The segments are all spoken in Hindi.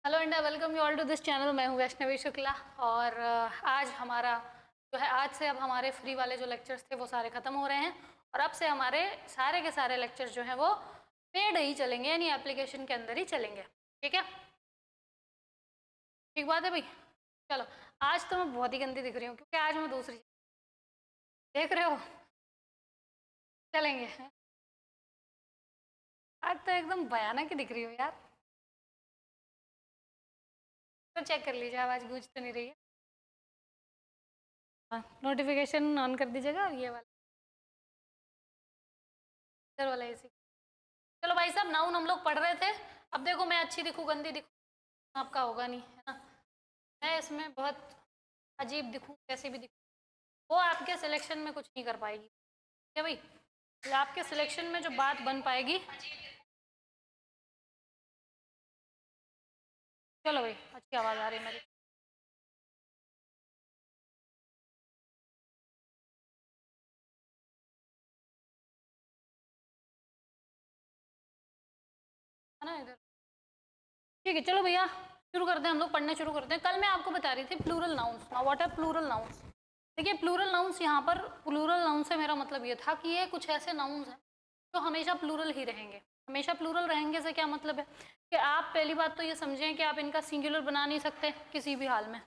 Hello and welcome you all to this channel. मैं हूँ वैष्णवी शुक्ला और आज हमारा जो है आज से अब हमारे फ्री वाले जो लेक्चर्स थे वो सारे ख़त्म हो रहे हैं और अब से हमारे सारे के सारे लेक्चर्स जो हैं वो पेड ही चलेंगे, यानी एप्लीकेशन के अंदर ही चलेंगे। ठीक है, ठीक बात है भाई। चलो, आज तो मैं बहुत ही गंदी दिख रही हूँ क्योंकि आज मैं दूसरी देख रहे हो चलेंगे। आज तो एकदम भयानक ही दिख रही हो यार, तो चेक कर लीजिए आवाज़ गूंज तो नहीं रही है। हाँ, नोटिफिकेशन ऑन कर दीजिएगा और ये वाला इधर वाला एसी। चलो भाई साहब, नाउन हम लोग पढ़ रहे थे। अब देखो, मैं अच्छी दिखूँ गंदी दिखूँ आपका होगा नहीं, है ना। मैं इसमें बहुत अजीब दिखूँ कैसे भी दिखूँ, वो आपके सिलेक्शन में कुछ नहीं कर पाएगी। ठीक है भाई, तो आपके सिलेक्शन में जो बात बन पाएगी। चलो भाई, अच्छी आवाज़ आ रही है मेरी, है ना इधर। ठीक है, चलो भैया शुरू करते हैं, हम लोग पढ़ने शुरू करते हैं। कल मैं आपको बता रही थी plural nouns. Now what are plural nouns? देखिए, प्लूरल नाउंस, यहाँ पर प्लूरल नाउन से मेरा मतलब ये था कि ये कुछ ऐसे नाउंस हैं जो हमेशा प्लूरल ही रहेंगे। हमेशा प्लूरल रहेंगे से क्या मतलब है कि आप पहली बात तो ये समझें कि आप इनका सिंगुलर बना नहीं सकते किसी भी हाल में।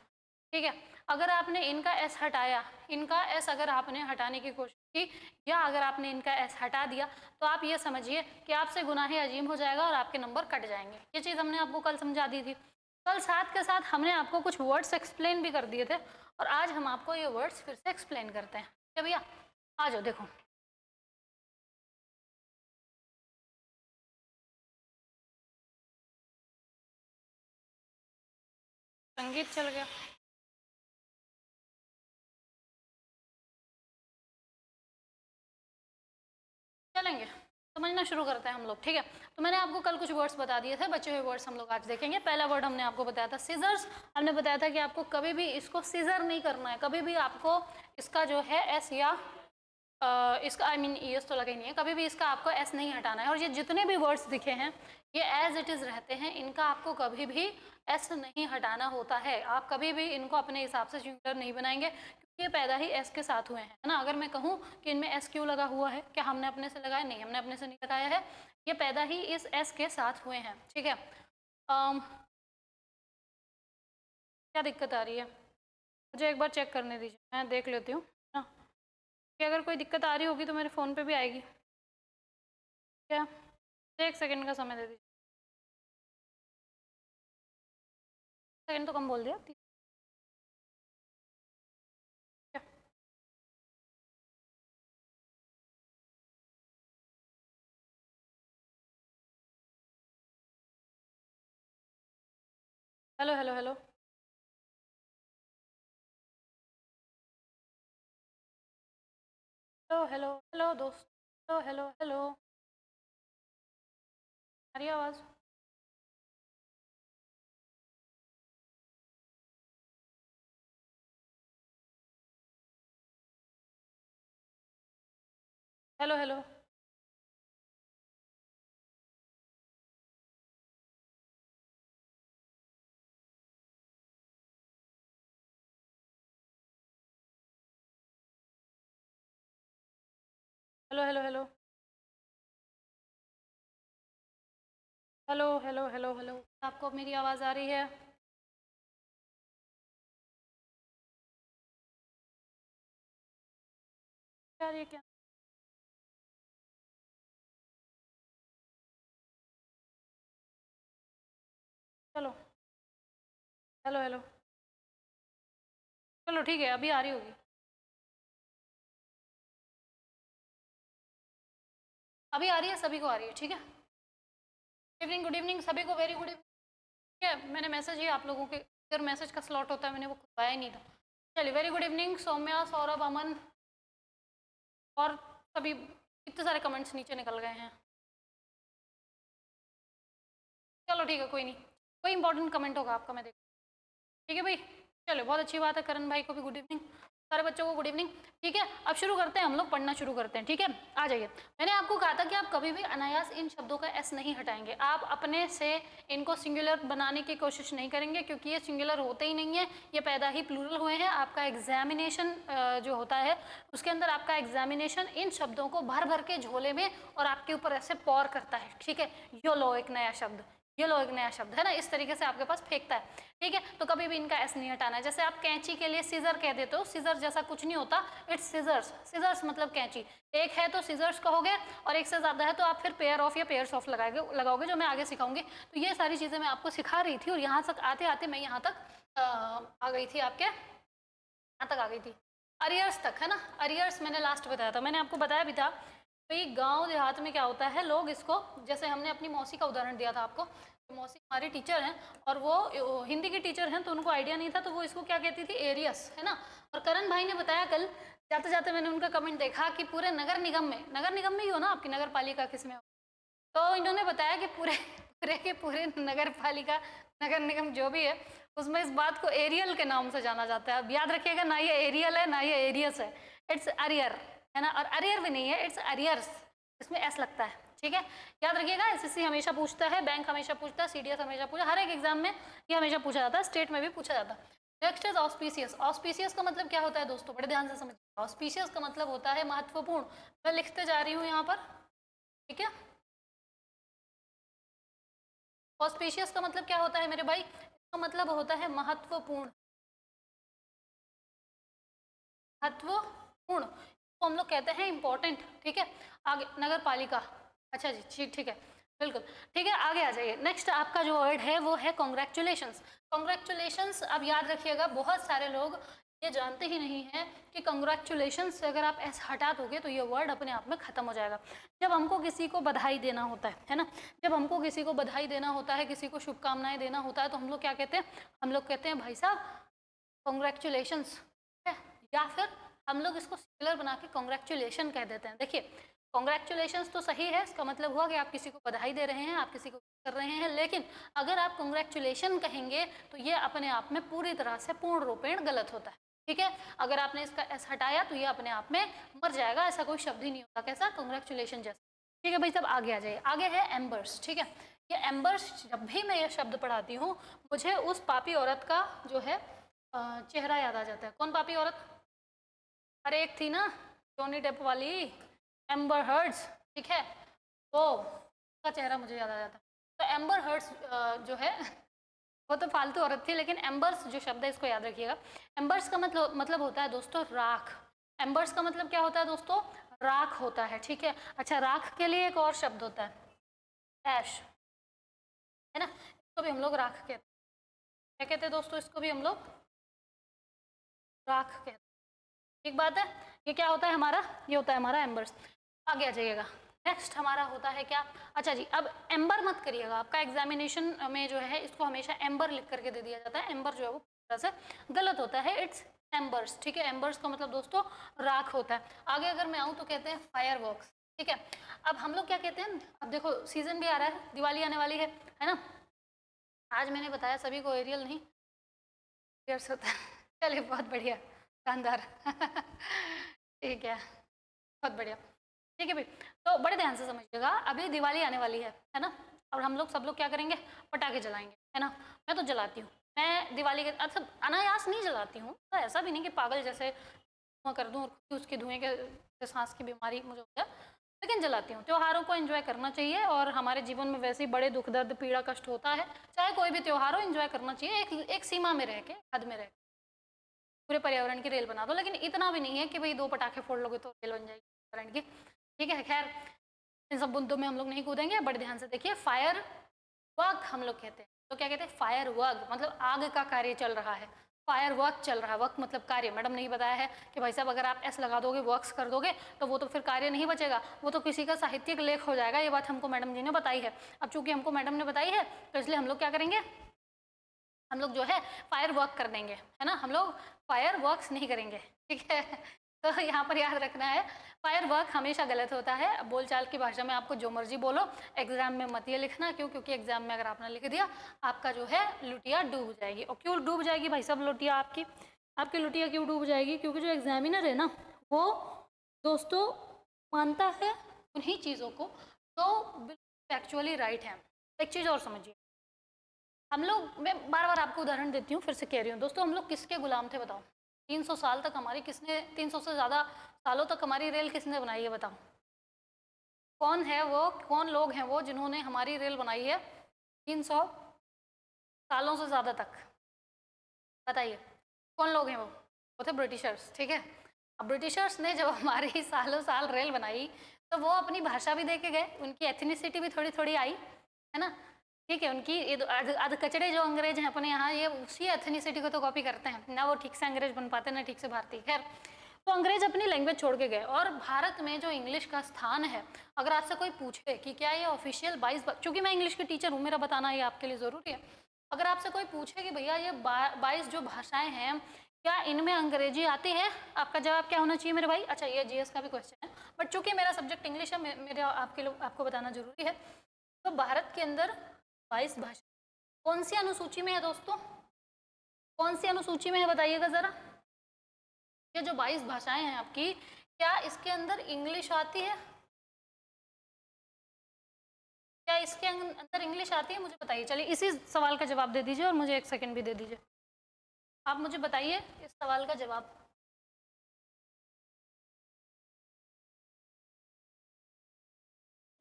ठीक है, अगर आपने इनका एस हटाया, इनका एस अगर आपने हटाने की कोशिश की या अगर आपने इनका एस हटा दिया तो आप ये समझिए कि आपसे गुनाह अजीम हो जाएगा और आपके नंबर कट जाएंगे। ये चीज़ हमने आपको कल समझा दी थी। कल साथ के साथ हमने आपको कुछ वर्ड्स एक्सप्लेन भी कर दिए थे और आज हम आपको ये वर्ड्स फिर से एक्सप्लेन करते हैं। क्या भैया, आ जाओ। देखो, संगीत चल गया। चलेंगे, समझना शुरू करते हैं हम लोग। ठीक है, तो मैंने आपको कल कुछ वर्ड्स बता दिए थे, बचे हुए वर्ड्स हम लोग आज देखेंगे। पहला वर्ड हमने आपको बताया था सीजर्स। हमने बताया था कि आपको कभी भी इसको सीजर नहीं करना है, कभी भी आपको इसका जो है एस या इसका आई मीन ईएस तो लगा ही नहीं है, कभी भी इसका आपको एस नहीं हटाना है। और ये जितने भी वर्ड्स दिखे हैं ये एज इट इज़ रहते हैं, इनका आपको कभी भी एस नहीं हटाना होता है। आप कभी भी इनको अपने हिसाब से सिंगुलर नहीं बनाएंगे क्योंकि ये पैदा ही एस के साथ हुए हैं, है ना। अगर मैं कहूँ कि इनमें एस क्यों लगा हुआ है, क्या हमने अपने से लगाया? नहीं, हमने अपने से नहीं लगाया है, ये पैदा ही इस एस के साथ हुए हैं। ठीक है, क्या दिक्कत आ रही है मुझे एक बार चेक करने दीजिए, मैं देख लेती हूँ ना, कि अगर कोई दिक्कत आ रही होगी तो मेरे फ़ोन पे भी आएगी। क्या, एक सेकंड का समय दे दीजिए। सेकंड तो कम बोल दिया, 30। Hello hello hello hello hello hello दोस्त, हेलो हेलो हेलो, आ रही है आवाज़? Hello hello hello hello hello hello hello hello hello, आपको मेरी आवाज़ आ रही है? क्या आ रही है क्या? चलो, हेलो हेलो, चलो ठीक है, अभी आ रही होगी। अभी आ रही है, सभी को आ रही है। ठीक है, इवनिंग, गुड इवनिंग सभी को, वेरी गुड इवनिंग। ठीक है, मैंने मैसेज ही आप लोगों के अगर मैसेज का स्लॉट होता है मैंने वो खुलवाया ही नहीं था। चलिए, very good evening Saumya, Saurabh, Aman और सभी। इतने सारे कमेंट्स नीचे निकल गए हैं। चलो ठीक है, कोई नहीं, कोई इंपॉर्टेंट कमेंट होगा आपका मैं देख। ठीक है भाई, चलो बहुत अच्छी बात है। करण भाई को भी गुड इवनिंग। सारे बच्चों को गुड इवनिंग। ठीक है, अब शुरू करते हैं, हम लोग पढ़ना शुरू करते हैं। ठीक है, आ जाइए। मैंने आपको कहा था कि आप कभी भी अनायास इन शब्दों का एस नहीं हटाएंगे, आप अपने से इनको सिंगुलर बनाने की कोशिश नहीं करेंगे, क्योंकि ये सिंगुलर होते ही नहीं है, ये पैदा ही प्लूरल हुए हैं। आपका एग्जामिनेशन जो होता है उसके अंदर आपका एग्जामिनेशन इन शब्दों को भर भर के झोले में और आपके ऊपर ऐसे पौर करता है। ठीक है, यो लो एक नया शब्द, ये लो एक नया शब्द है ना, इस तरीके से आपके पास फेंकता है। ठीक है, तो कभी भी इनका एस नहीं हटाना है। जैसे आप कैंची के लिए सीजर कह देते हो, सीजर जैसा कुछ नहीं होता, इट्स सीजर्स। सीजर्स मतलब कैंची, एक है तो सीजर्स कहोगे, और एक से ज़्यादा है तो आप फिर पेयर ऑफ या पेयर्स ऑफ लगाओगे, जो मैं आगे सिखाऊंगी। तो ये सारी चीज़ें मैं आपको सिखा रही थी, और यहाँ तक आते आते मैं यहाँ तक आ गई थी, आपके यहाँ तक आ गई थी, अरियर्स तक, है ना। अरियर्स मैंने लास्ट बताया था, मैंने आपको बताया भी था भाई गांव देहात में क्या होता है, लोग इसको, जैसे हमने अपनी मौसी का उदाहरण दिया था आपको, मौसी हमारी टीचर हैं और वो हिंदी की टीचर हैं, तो उनको आइडिया नहीं था, तो वो इसको क्या कहती थी, एरियस, है ना। और करण भाई ने बताया कल जाते जाते, मैंने उनका कमेंट देखा कि पूरे नगर निगम में ही हो ना आपकी नगर पालिका किसमें हो, तो इन्होंने बताया कि पूरे नगर पालिका, नगर निगम जो भी है, उसमें इस बात को एरियल के नाम से जाना जाता है। अब याद रखिएगा, ना ये एरियल है ना ये एरियस है, इट्स अरियर, है ना। और अरियर भी नहीं है, इट्स अरियर्स, इसमें एस लगता है। ठीक है, याद रखिएगा, एसएससी हमेशा पूछता है, बैंक हमेशा पूछता है, सीडीएस हमेशा पूछा, हर एक एग्जाम में ये हमेशा पूछा जाता है, स्टेट में भी पूछा जाता है। Next is auspicious. ऑस्पिशियस का मतलब क्या होता है दोस्तों, बड़े ध्यान से समझिए। ऑस्पिशियस का मतलब होता है महत्वपूर्ण। मैं लिखते जा रही हूँ यहाँ पर, ठीक है। ऑस्पिशियस का मतलब क्या होता है मेरे भाई, इसका मतलब होता है महत्वपूर्ण। महत्वपूर्ण तो हम लोग कहते हैं इंपॉर्टेंट। ठीक है, आगे नगर पालिका, अच्छा जी, ठीक है, बिल्कुल ठीक है, आगे आ जाइए। नेक्स्ट आपका जो वर्ड है वो है कॉन्ग्रेचुलेशंस। कॉन्ग्रेचुलेशंस, अब याद रखिएगा, बहुत सारे लोग ये जानते ही नहीं है कि कॉन्ग्रेचुलेशंस से अगर आप एस हटा दोगे तो ये वर्ड अपने आप में ख़त्म हो जाएगा। जब हमको किसी को बधाई देना होता है ना, जब हमको किसी को बधाई देना होता है, किसी को शुभकामनाएं देना होता है, तो हम लोग क्या कहते हैं, हम लोग कहते हैं भाई साहब कॉन्ग्रेचुलेशंस, है, या फिर हम लोग इसको सिंगुलर बना के कॉन्ग्रेचुलेशन कह देते हैं। देखिए, कॉन्ग्रेचुलेशंस तो सही है, इसका मतलब हुआ कि आप किसी को बधाई दे रहे हैं, आप किसी को कर रहे हैं, लेकिन अगर आप कॉन्ग्रेचुलेशन कहेंगे तो ये अपने आप में पूरी तरह से पूर्ण रूपेण गलत होता है। ठीक है, अगर आपने इसका एस हटाया तो ये अपने आप में मर जाएगा, ऐसा कोई शब्द ही नहीं होता, कैसा, कॉन्ग्रेचुलेशन जैसा। ठीक है भाई, सब आगे आ जाइए। आगे है एम्बर्स। ठीक है, ये एम्बर्स, जब भी मैं ये शब्द पढ़ाती हूँ मुझे उस पापी औरत का जो है चेहरा याद आ जाता है। कौन पापी औरत, अरे एक थी ना जॉनी डेप वाली, एम्बर हर्ड्स, ठीक है, वो का चेहरा मुझे याद आ जाता है। तो एम्बर हर्ड्स जो है वो तो फालतू औरत थी, लेकिन एम्बर्स जो शब्द है इसको याद रखिएगा। एम्बर्स का मतलब होता है दोस्तों राख। एम्बर्स का मतलब क्या होता है दोस्तों, राख होता है। ठीक है, अच्छा, राख के लिए एक और शब्द होता है, ऐश, है ना, इसको भी हम लोग राख कहते हैं। क्या कहते हैं दोस्तों, इसको भी हम लोग राख कहते हैं। ठीक बात है, ये क्या होता है हमारा, ये होता है हमारा एम्बर्स। आगे आ जाइएगा, नेक्स्ट हमारा होता है क्या, अच्छा जी, अब एम्बर मत करिएगा, आपका एग्जामिनेशन में जो है इसको हमेशा एम्बर लिख करके दे दिया जाता है। एम्बर जो है वो पूरी तरह से गलत होता है, इट्स एम्बर्स। ठीक है, एम्बर्स का मतलब दोस्तों राख होता है। आगे अगर मैं आऊँ तो कहते हैं फायरवर्क्स। ठीक है, अब हम लोग क्या कहते हैं, अब देखो सीजन भी आ रहा है, दिवाली आने वाली है ना। आज मैंने बताया सभी को एरियल नहीं एरियर्स होता है। चलिए, बहुत बढ़िया, शानदार। ठीक है, बहुत बढ़िया। ठीक है भाई, तो बड़े ध्यान से समझिएगा, अभी दिवाली आने वाली है ना, और हम लोग सब लोग क्या करेंगे, पटाखे जलाएंगे, है ना। मैं तो जलाती हूँ, मैं दिवाली के अच्छा अनायास नहीं जलाती हूँ, तो ऐसा भी नहीं कि पागल जैसे धुआं कर दूँ, उसके धुएं के सांस की बीमारी मुझे हो जाए, लेकिन जलाती हूँ। त्योहारों को एंजॉय करना चाहिए, और हमारे जीवन में वैसे ही बड़े दुख दर्द पीड़ा कष्ट होता है, चाहे कोई भी त्योहार हो, एंजॉय करना चाहिए, एक सीमा में रह के, हद में रह के। पूरे पर्यावरण की रेल बना दो, लेकिन इतना भी नहीं है कि भाई 2 पटाखे फोड़ लोगे तो रेल बन जाएगी पर्यावरण की। ठीक है, खैर इन सब मुद्दों में हम लोग नहीं कूदेंगे, बड़े ध्यान से देखिए। फायर वर्क हम लोग कहते हैं, तो क्या कहते हैं, फायर वर्क मतलब आग का कार्य चल रहा है, फायर वर्क चल रहा है, वर्क मतलब कार्य। मैडम ने ही बताया है कि भाई साहब अगर आप एस लगा दोगे, वर्क्स कर दोगे, तो वो तो फिर कार्य नहीं बचेगा, वो तो किसी का साहित्यिक लेख हो जाएगा। ये बात हमको मैडम जी ने बताई है। अब चूंकि हमको मैडम ने बताई है तो इसलिए हम लोग क्या करेंगे, हम लोग जो है फायर वर्क कर देंगे, है ना, हम लोग फायर वर्क्स नहीं करेंगे। ठीक है, तो यहाँ पर याद रखना है, फायर वर्क हमेशा गलत होता है। बोलचाल की भाषा में आपको जो मर्जी बोलो, एग्जाम में मत ये लिखना, क्यों, क्योंकि एग्जाम में अगर आपने लिख दिया, आपका जो है लुटिया डूब जाएगी। और क्यों डूब जाएगी भाई साहब लुटिया आपकी, आपकी लुटिया क्यों डूब जाएगी? क्योंकि जो एग्जामिनर है ना वो दोस्तों मानता है उन्हीं चीज़ों को जो बिल्कुल एक्चुअली राइट है। एक चीज़ और समझिए, हम लोग, मैं बार बार आपको उदाहरण देती हूँ, फिर से कह रही हूँ दोस्तों, हम लोग किसके गुलाम थे बताओ? 300 साल तक हमारी किसने, 300 से ज़्यादा सालों तक हमारी रेल किसने बनाई है बताओ? कौन है वो, कौन लोग हैं वो जिन्होंने हमारी रेल बनाई है 300 सालों से ज़्यादा तक? बताइए कौन लोग हैं वो थे ब्रिटिशर्स, ठीक है। अब ब्रिटिशर्स ने जब हमारी सालों साल रेल बनाई तो वो अपनी भाषा भी दे के गए, उनकी एथनिसिटी भी थोड़ी थोड़ी आई, है ना, ठीक है। उनकी अध कचड़े जो अंग्रेज हैं अपने यहाँ, ये उसी एथनिसिटी को तो कॉपी करते हैं ना, वो ठीक से अंग्रेज बन पाते ना ठीक से भारतीय। खैर, तो अंग्रेज अपनी लैंग्वेज छोड़ के गए, और भारत में जो इंग्लिश का स्थान है, अगर आपसे कोई पूछे कि क्या ये ऑफिशियल 22, चूंकि मैं इंग्लिश की टीचर हूँ, मेरा बताना ये आपके लिए ज़रूरी है, अगर आपसे कोई पूछे कि भैया ये 22 जो भाषाएं हैं, क्या इनमें अंग्रेजी आती है, आपका जवाब क्या होना चाहिए मेरे भाई? अच्छा, ये जीएस का भी क्वेश्चन है, बट चूंकि मेरा सब्जेक्ट इंग्लिश है, मेरा आपको बताना जरूरी है। तो भारत के अंदर 22 भाषा कौन सी अनुसूची में है दोस्तों? कौन सी अनुसूची में है बताइएगा जरा। ये जो 22 भाषाएं हैं आपकी, क्या इसके अंदर इंग्लिश आती है? क्या इसके अंदर इंग्लिश आती है? मुझे बताइए। चलिए इसी सवाल का जवाब दे दीजिए और मुझे 1 सेकंड भी दे दीजिए। आप मुझे बताइए इस सवाल का जवाब।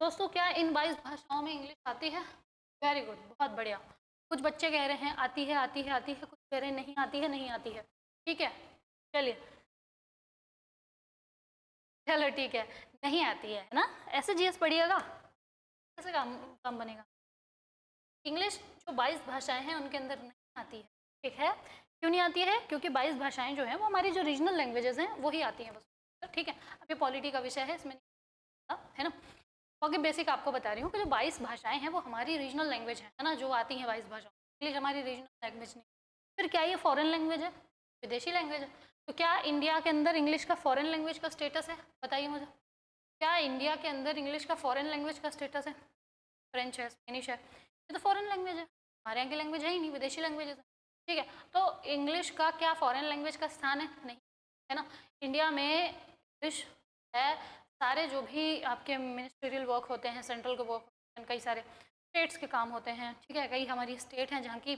दोस्तों क्या इन 22 भाषाओं में इंग्लिश आती है? वेरी गुड, बहुत बढ़िया। कुछ बच्चे कह रहे हैं आती है आती है आती है, कुछ कह रहे हैं नहीं आती है नहीं आती है, ठीक है। चलिए, चलो ठीक है, नहीं आती है ना, ऐसे जीएस पढ़िएगा, कैसे काम काम बनेगा। इंग्लिश जो 22 भाषाएं हैं उनके अंदर नहीं आती है, ठीक है। क्यों नहीं आती है? क्योंकि 22 भाषाएं जो हैं वो हमारी जो रीजनल लैंग्वेजेस हैं वही आती हैं बस, ठीक है। अब ये पॉलिटी का विषय है, इसमें नहीं है ना, बाकी बेसिक आपको बता रही हूँ कि जो 22 भाषाएं हैं वो हमारी रीजनल लैंग्वेज है ना, जो आती हैं 22 भाषाओं। इंग्लिश हमारी रीजनल लैंग्वेज नहीं। फिर क्या ये फॉरेन लैंग्वेज है, विदेशी लैंग्वेज है? तो क्या इंडिया के अंदर इंग्लिश का फॉरेन लैंग्वेज का स्टेटस है? बताइए मुझे, क्या इंडिया के अंदर इंग्लिश का फॉरेन लैंग्वेज का स्टेटस है? फ्रेंच है, स्पेनिश है, ये तो फॉरेन लैंग्वेज है, हमारे यहाँ की लैंग्वेज है ही नहीं, विदेशी लैंग्वेज है, ठीक है। तो इंग्लिश का क्या फॉरेन लैंग्वेज का स्थान है? नहीं, है ना। इंडिया में इंग्लिश है, सारे जो भी आपके मिनिस्ट्रियल वर्क होते हैं, सेंट्रल के वर्क होते हैं, कई सारे स्टेट्स के काम होते हैं, ठीक है। कई हमारी स्टेट हैं जहाँ की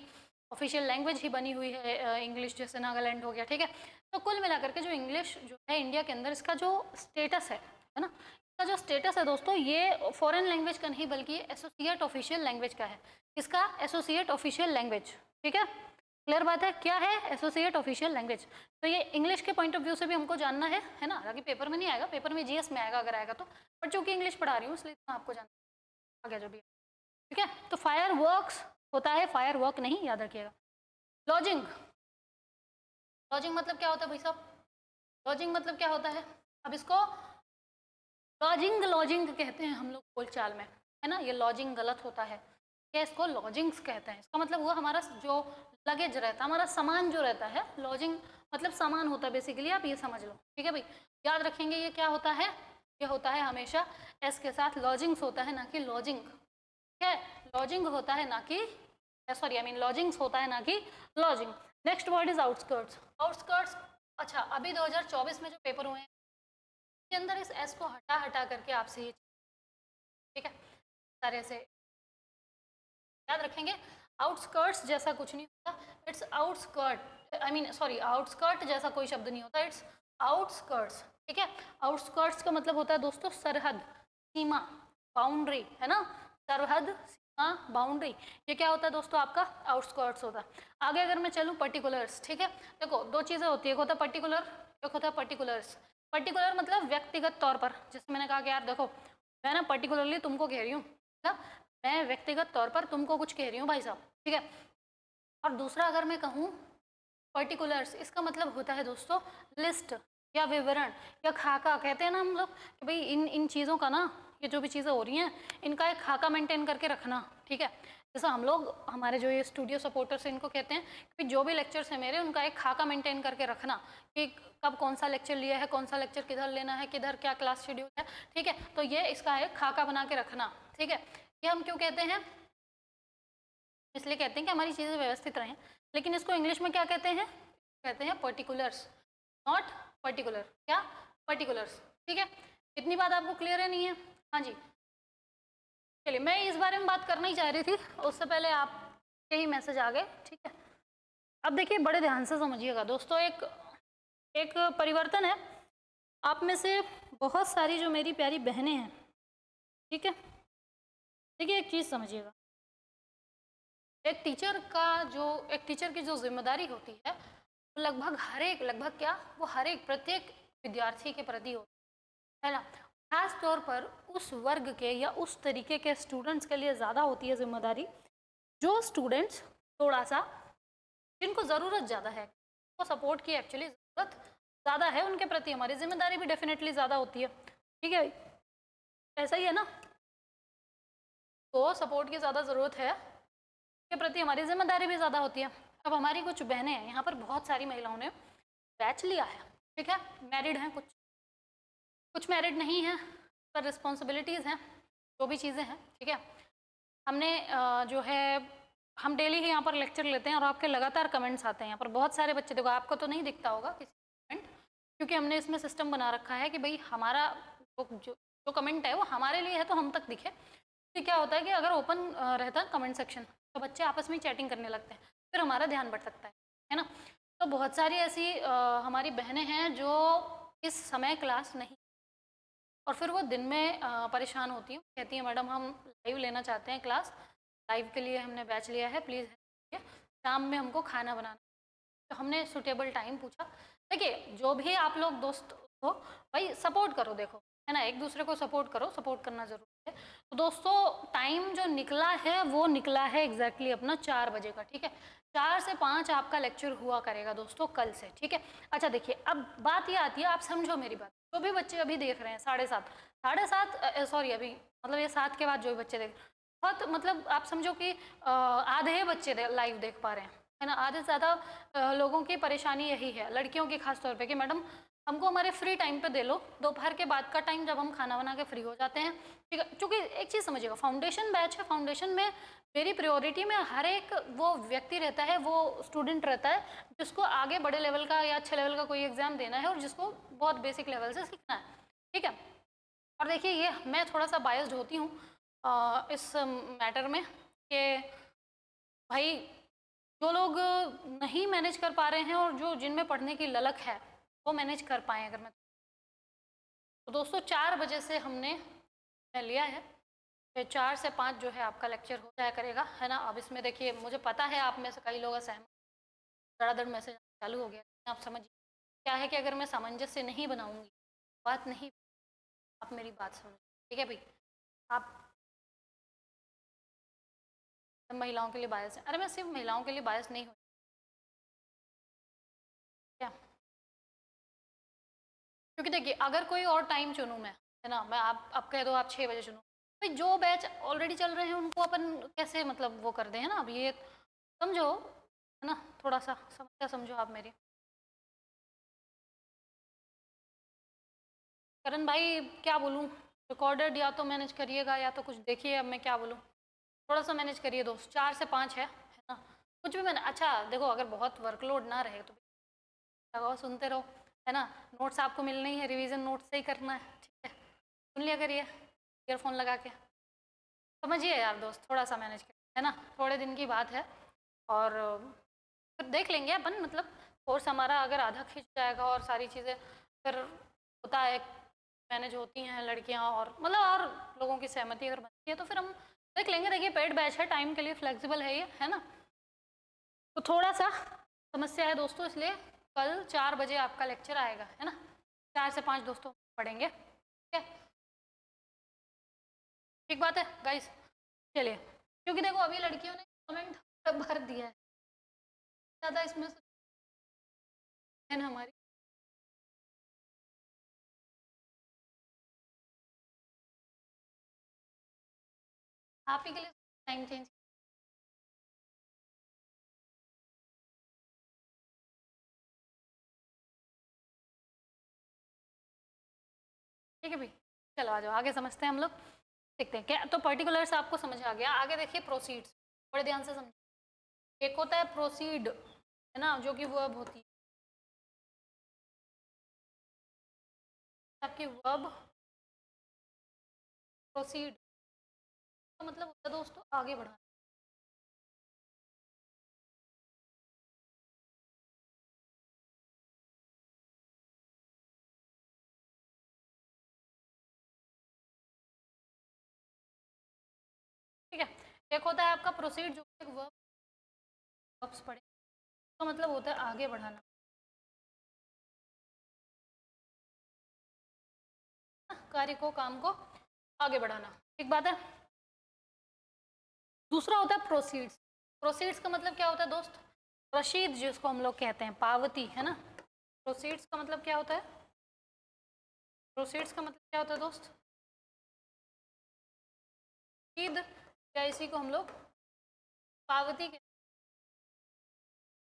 ऑफिशियल लैंग्वेज ही बनी हुई है इंग्लिश, जैसे नागालैंड हो गया, ठीक है। तो कुल मिलाकर के जो इंग्लिश जो है इंडिया के अंदर, इसका जो स्टेटस है ना, इसका जो स्टेटस है दोस्तों, ये फॉरेन लैंग्वेज का नहीं बल्कि एसोसिएट ऑफिशियल लैंग्वेज का है। इसका एसोसिएट ऑफिशियल लैंग्वेज, ठीक है। क्लियर बात है, क्या है? Associate official language. तो ये इंग्लिश के पॉइंट ऑफ व्यू से भी हमको जानना है ना, हालांकि पेपर में नहीं आएगा, पेपर में जीएस में आएगा अगर आएगा तो, बट चूंकि इंग्लिश पढ़ा रही हूँ इसलिए मैं आपको जानना आ गया जो भी, ठीक है। तो फायर वर्क्स होता है, फायर वर्क नहीं, याद रखिएगा। लॉजिंग, लॉजिंग मतलब क्या होता है भाई साहब? लॉजिंग मतलब क्या होता है? अब इसको लॉजिंग लॉजिंग कहते हैं हम लोग बोलचाल में, है ना। ये लॉजिंग गलत होता है, क्या इसको लॉजिंग्स कहते हैं? इसका मतलब वो हमारा जो लगेज रहता है, हमारा सामान जो रहता है, लॉजिंग मतलब सामान होता है बेसिकली, आप ये समझ लो, ठीक है भाई। याद रखेंगे ये क्या होता है, ये होता है हमेशा एस के साथ, लॉजिंग्स होता है ना कि लॉजिंग, ठीक है। लॉजिंग होता है ना कि, सॉरी आई मीन लॉजिंग्स होता है ना कि lodging. Next word is outskirts. Outskirts, अच्छा अभी 2024 में जो पेपर हुए हैं के अंदर इस एस को हटा हटा करके आपसे ये, ठीक है, तरह से याद रखेंगे। आउटस्कर्ट्स जैसा कुछ नहीं होता, it's outskirt, I mean sorry, outskirt जैसा कोई शब्द नहीं होता, इट्स आउटस्कर्ट्स, ठीक है। आउटस्कर्ट्स का मतलब होता है दोस्तों सरहद, सीमा, बाउंड्री, है ना, सरहद, सीमा, बाउंड्री, ये क्या होता है दोस्तों? आपका आउटस्कर्ट्स होता है। आगे अगर मैं चलूँ, पर्टिकुलर्स, ठीक है। देखो दो चीज़ें होती है, एक होता है पर्टिकुलर, एक होता है पर्टिकुलर्स। पर्टिकुलर मतलब व्यक्तिगत तौर पर, जैसे मैंने कहा कि यार देखो मैं ना पर्टिकुलरली तुमको कह रही हूँ, मैं व्यक्तिगत तौर पर तुमको कुछ कह रही हूँ भाई साहब, ठीक है। और दूसरा अगर मैं कहूँ पर्टिकुलर्स, इसका मतलब होता है दोस्तों लिस्ट या विवरण या खाका, कहते हैं ना हम लोग कि भाई इन इन चीज़ों का ना, ये जो भी चीज़ें हो रही हैं इनका एक खाका मेंटेन करके रखना, ठीक है। जैसा हम लोग, हमारे जो ये स्टूडियो सपोर्टर्स इनको कहते हैं कि जो भी लेक्चर्स है मेरे, उनका एक खाका मेंटेन करके रखना कि कब कौन सा लेक्चर लिया है, कौन सा लेक्चर किधर लेना है, किधर क्या क्लास शेड्यूल है, ठीक है। तो ये इसका एक खाका बना के रखना, ठीक है। ये हम क्यों कहते हैं? इसलिए कहते हैं कि हमारी चीज़ें व्यवस्थित रहें, लेकिन इसको इंग्लिश में क्या कहते हैं? कहते हैं पर्टिकुलर्स, नॉट पर्टिकुलर, क्या पर्टिकुलर्स, ठीक है। इतनी बात आपको क्लियर है नहीं है? हाँ जी, चलिए मैं इस बारे में बात करना ही चाह रही थी, उससे पहले आपके ही मैसेज आ गए, ठीक है। अब देखिए बड़े ध्यान से समझिएगा दोस्तों, एक एक परिवर्तन है, आप में से बहुत सारी जो मेरी प्यारी बहनें हैं, ठीक है, देखिए एक चीज़ समझिएगा, एक टीचर की जो जिम्मेदारी होती है वो लगभग क्या, वो हर एक प्रत्येक विद्यार्थी के प्रति होती है ना। खास तौर पर उस वर्ग के या उस तरीके के स्टूडेंट्स के लिए ज़्यादा होती है जिम्मेदारी, जो स्टूडेंट्स थोड़ा सा, जिनको ज़रूरत ज़्यादा है, वो सपोर्ट की एक्चुअली ज़रूरत ज़्यादा है, उनके प्रति हमारी जिम्मेदारी भी डेफिनेटली ज़्यादा होती है, ठीक है, ऐसा ही है ना। तो सपोर्ट की ज़्यादा ज़रूरत है, के प्रति हमारी जिम्मेदारी भी ज़्यादा होती है। अब हमारी कुछ बहनें हैं, यहाँ पर बहुत सारी महिलाओं ने बैच लिया है, ठीक है, मैरिड हैं, कुछ मैरिड नहीं है, पर रिस्पॉन्सिबिलिटीज़ हैं, जो भी चीज़ें हैं, ठीक है। हमने जो है हम डेली ही यहाँ पर लेक्चर लेते हैं और आपके लगातार कमेंट्स आते हैं यहाँ पर, बहुत सारे बच्चे, देखो आपको तो नहीं दिखता होगा किसी कमेंट, क्योंकि हमने इसमें सिस्टम बना रखा है कि भाई हमारा जो कमेंट है वो हमारे लिए है तो हम तक दिखे। कि क्या होता है कि अगर ओपन रहता है कमेंट सेक्शन तो बच्चे आपस में चैटिंग करने लगते हैं, फिर हमारा ध्यान भट सकता है ना। तो बहुत सारी ऐसी हमारी बहनें हैं जो इस समय क्लास नहीं, और फिर वो दिन में परेशान होती हैं, कहती हैं मैडम हम लाइव लेना चाहते हैं क्लास, लाइव के लिए हमने बैच लिया है, प्लीज़ शाम में हमको खाना बनाना। तो हमने सुटेबल टाइम पूछा। देखिए जो भी आप लोग दोस्त हो भाई सपोर्ट करो, देखो है ना, एक दूसरे को सपोर्ट करो, सपोर्ट करना जरूरी है। तो दोस्तों टाइम जो निकला है वो निकला है एग्जैक्टली अपना 4 बजे का, ठीक है। 4 से 5 आपका लेक्चर हुआ करेगा दोस्तों कल से, ठीक है। अच्छा देखिए अब बात ये आती है, आप समझो मेरी बात, जो भी बच्चे अभी देख रहे हैं 7:30 सॉरी अभी मतलब ये 7 के बाद जो भी बच्चे देख, बहुत मतलब आप समझो कि आधे बच्चे लाइव देख पा रहे हैं, है ना। आधे से ज़्यादा लोगों की परेशानी यही है, लड़कियों की खास तौर पे, कि मैडम हमको हमारे फ्री टाइम पे दे लो, दोपहर के बाद का टाइम जब हम खाना बना के फ्री हो जाते हैं, ठीक है। क्योंकि एक चीज़ समझिएगा, फाउंडेशन बैच है, फाउंडेशन में मेरी प्रायोरिटी में हर एक वो व्यक्ति रहता है, वो स्टूडेंट रहता है जिसको आगे बड़े लेवल का या अच्छे लेवल का कोई एग्जाम देना है और जिसको बहुत बेसिक लेवल से सीखना है, ठीक है। और देखिए ये मैं थोड़ा सा बायस्ड होती हूँ इस मैटर में, कि भाई जो लोग नहीं मैनेज कर पा रहे हैं और जो जिनमें पढ़ने की ललक है वो मैनेज कर पाएँ, अगर मैं तो दोस्तों 4 बजे से हमने लिया है, 4 से 5 जो है आपका लेक्चर हो जाया करेगा, है ना। अब इसमें देखिए मुझे पता है आप में से कई लोग असहमत, धड़ाधड़ मैसेज चालू हो गया, आप समझिए क्या है कि अगर मैं सामंजस्य नहीं बनाऊंगी, बात नहीं, आप मेरी बात समझो, ठीक है भाई। आप महिलाओं के लिए बायस है, अरे मैं सिर्फ महिलाओं के लिए बायस नहीं हूँ क्या, क्योंकि देखिए अगर कोई और टाइम चुनूँ मैं, है ना, मैं आप कह दो आप 6 बजे चुनो, भाई जो बैच ऑलरेडी चल रहे हैं उनको अपन कैसे मतलब वो कर दें, है ना। अब ये समझो, है ना, थोड़ा सा समस्या समझो आप मेरी। करण भाई क्या बोलूँ, रिकॉर्डेड या तो मैनेज करिएगा या तो कुछ देखिए, अब मैं क्या बोलूँ, थोड़ा सा मैनेज करिए दोस्त, 4 से 5 है ना, कुछ भी मैंने, अच्छा देखो अगर बहुत वर्कलोड ना रहे तो लगाओ सुनते रहो, है ना। नोट्स आपको मिलने ही है, रिवीजन नोट्स से ही करना है, ठीक है, सुन लिया करिए ईयरफोन लगा के, समझिए यार दोस्त, थोड़ा सा मैनेज करिए, है ना, थोड़े दिन की बात है। और फिर देख लेंगे अपन, मतलब कोर्स हमारा अगर आधा खिंच जाएगा और सारी चीज़ें फिर होता है, मैनेज होती हैं लड़कियां और मतलब और लोगों की सहमति अगर बनती है तो फिर हम देख लेंगे। देखिए पेड बैच है, टाइम के लिए फ्लेक्सिबल है ये, है ना। तो थोड़ा सा समस्या है दोस्तों, इसलिए कल 4 बजे आपका लेक्चर आएगा, है ना, 4 से 5 दोस्तों पढ़ेंगे, ठीक है, ठीक बात है गाइस। चलिए क्योंकि देखो अभी लड़कियों ने कमेंट भर दिया है ज़्यादा, इसमें है ना हमारी, आप ही के लिए टाइम चेंज, ठीक है भाई। चलो आ जाओ आगे समझते हैं हम लोग, देखते हैं क्या, तो पर्टिकुलर्स आपको समझ आ गया, आगे देखिए प्रोसीड्स, बड़े ध्यान से समझिए। एक होता है प्रोसीड, है ना, जो कि वर्ब होती है, आपकी वर्ब प्रोसीड का मतलब होता है दोस्तों आगे बढ़ाना। ठीक है, एक होता है आपका प्रोसीड जो एक वर्ब्स पढ़े, तो मतलब होता है आगे बढ़ाना, कार्य को, काम को आगे बढ़ाना। ठीक बात है। दूसरा होता है प्रोसीड्स। प्रोसीड्स का मतलब क्या होता है दोस्त? रशीद जिसको हम लोग कहते हैं, पावती, है ना। प्रोसीड्स का मतलब क्या होता है? प्रोसीड्स का मतलब क्या होता है दोस्त? रशीद, या इसी को हम लोग पावती कहते हैं।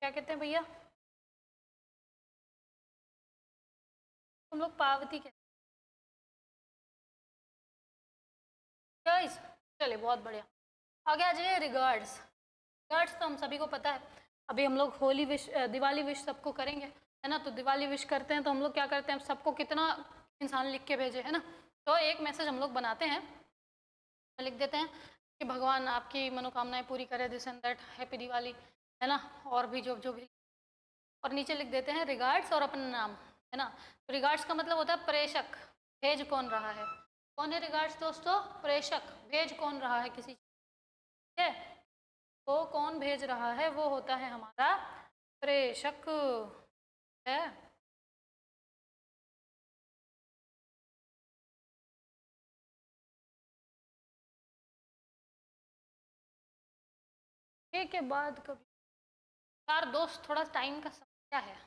क्या कहते हैं भैया? हम लोग पावती कहते हैं गाइस। चलिए बहुत बढ़िया। आगे आ जाइए रिगार्ड्स। रिगार्ड्स तो हम सभी को पता है, अभी हम लोग होली विश, दिवाली विश सबको करेंगे, है ना। तो दिवाली विश करते हैं तो हम लोग क्या करते हैं, सबको कितना इंसान लिख के भेजे, है ना। तो एक मैसेज हम लोग बनाते हैं, लिख देते हैं कि भगवान आपकी मनोकामनाएं पूरी करे, this and that, happy Diwali, है ना। और भी जो जो भी, और नीचे लिख देते हैं रिगार्ड्स और अपना नाम, है ना। तो रिगार्ड्स का मतलब होता है प्रेषक, भेज कौन रहा है। कौन है रिगार्ड्स दोस्तों? प्रेषक, भेज कौन रहा है किसी, ठीक है। तो कौन भेज रहा है वो होता है हमारा प्रेषक, है। ठीक है, बाद कभी यार दोस्त, थोड़ा टाइम का समस्या है।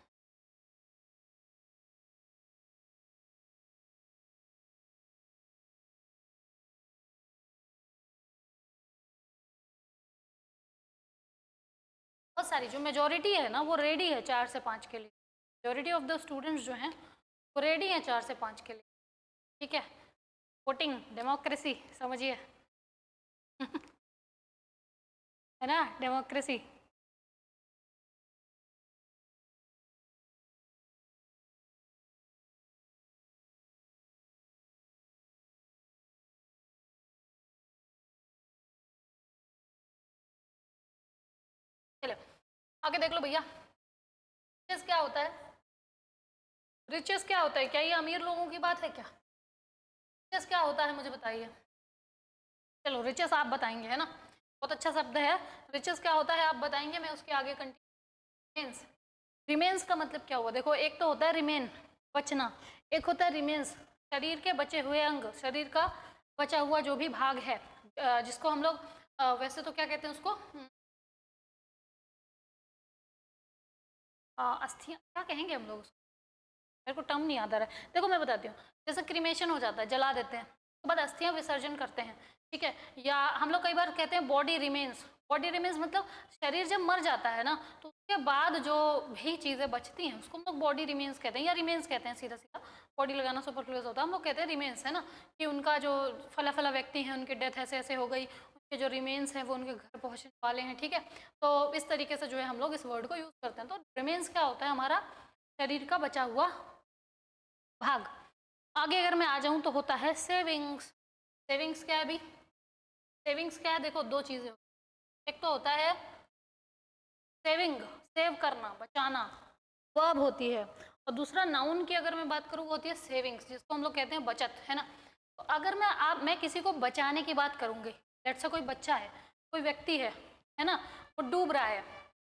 बहुत सारी जो मेजोरिटी है ना वो रेडी है 4 से 5 के लिए। मेजोरिटी ऑफ द स्टूडेंट्स जो हैं वो रेडी हैं 4 से 5 के लिए। ठीक है, वोटिंग डेमोक्रेसी समझिए है ना, डेमोक्रेसी। चलो आगे देख लो भैया, रिचेस क्या होता है? रिचेस क्या होता है? क्या ये अमीर लोगों की बात है क्या? रिचेस क्या होता है मुझे बताइए। चलो रिचेस आप बताएंगे, है ना, बहुत अच्छा शब्द है। रिचेस क्या होता है आप बताएंगे, मैं उसके आगे कंटिन्यू। रिमेन्स, रिमेन्स का मतलब क्या हुआ? देखो एक तो होता है रिमेन, बचना, एक होता है रिमेन्स, शरीर के बचे हुए अंग, शरीर का बचा हुआ जो भी भाग है, जिसको हम लोग वैसे तो क्या कहते हैं उसको, अस्थियां क्या कहेंगे हम लोग उसको, मेरे को टर्म नहीं याद आ रहा है। देखो मैं बताती हूँ, जैसे क्रीमेशन हो जाता है, जला देते हैं, उसके बाद अस्थियां विसर्जन करते हैं, ठीक है। या हम लोग कई बार कहते हैं बॉडी रिमेन्स। बॉडी रिमेन्स मतलब शरीर जब मर जाता है ना तो उसके बाद जो भी चीज़ें बचती हैं उसको हम लोग बॉडी रिमेन्स कहते हैं, या रिमेन्स कहते हैं सीधा सीधा। बॉडी लगाना सुपरफ्लुअस होता है, हम लोग कहते हैं रिमेन्स, है ना। कि उनका जो फला फला व्यक्ति है उनकी डेथ ऐसे ऐसे हो गई, उनके जो रिमेन्स हैं वो उनके घर पहुँचने वाले हैं, ठीक है। तो इस तरीके से जो है हम लोग इस वर्ड को यूज़ करते हैं। तो रिमेन्स क्या होता है? हमारा शरीर का बचा हुआ भाग। आगे अगर मैं आ जाऊं तो होता है सेविंग्स। सेविंग्स क्या है अभी? सेविंग्स क्या है? देखो दो चीजें, एक तो होता है सेविंग, सेव करना, बचाना, वर्ब होती है। और दूसरा नाउन की अगर मैं बात करूँ वो होती है सेविंग्स, जिसको हम लोग कहते हैं बचत, है ना। तो अगर मैं किसी को बचाने की बात करूंगी, लेट्स से कोई बच्चा है, कोई व्यक्ति है ना, वो डूब रहा है,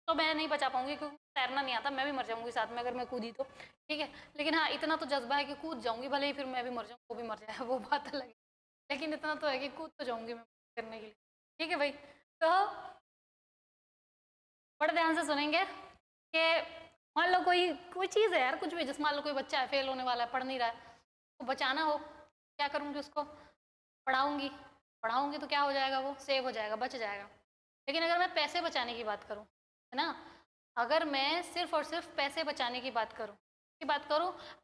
तो मैं नहीं बचा पाऊंगी क्योंकि तैरना नहीं आता, मैं भी मर जाऊंगी साथ में अगर मैं कूदी तो, ठीक है। लेकिन हाँ इतना तो जज्बा है कि कूद जाऊंगी, भले ही फिर मैं भी मर जाऊँ, वो भी मर जाए वो बात अलग है, लेकिन इतना तो है कि कूद तो जाऊंगी मैं करने के लिए, ठीक है भाई। तो बड़े ध्यान से सुनेंगे कि मान लो कोई कोई चीज़ है यार, कुछ भी, जैसे मान लो कोई बच्चा है फेल होने वाला है, पढ़ नहीं रहा है, तो बचाना हो, क्या करूँगी उसको? पढ़ाऊँगी, पढ़ाऊँगी तो क्या हो जाएगा? वो सेव हो जाएगा, बच जाएगा। लेकिन अगर मैं पैसे बचाने की बात करूँ, है ना, अगर मैं सिर्फ और सिर्फ पैसे बचाने की बात करूँ,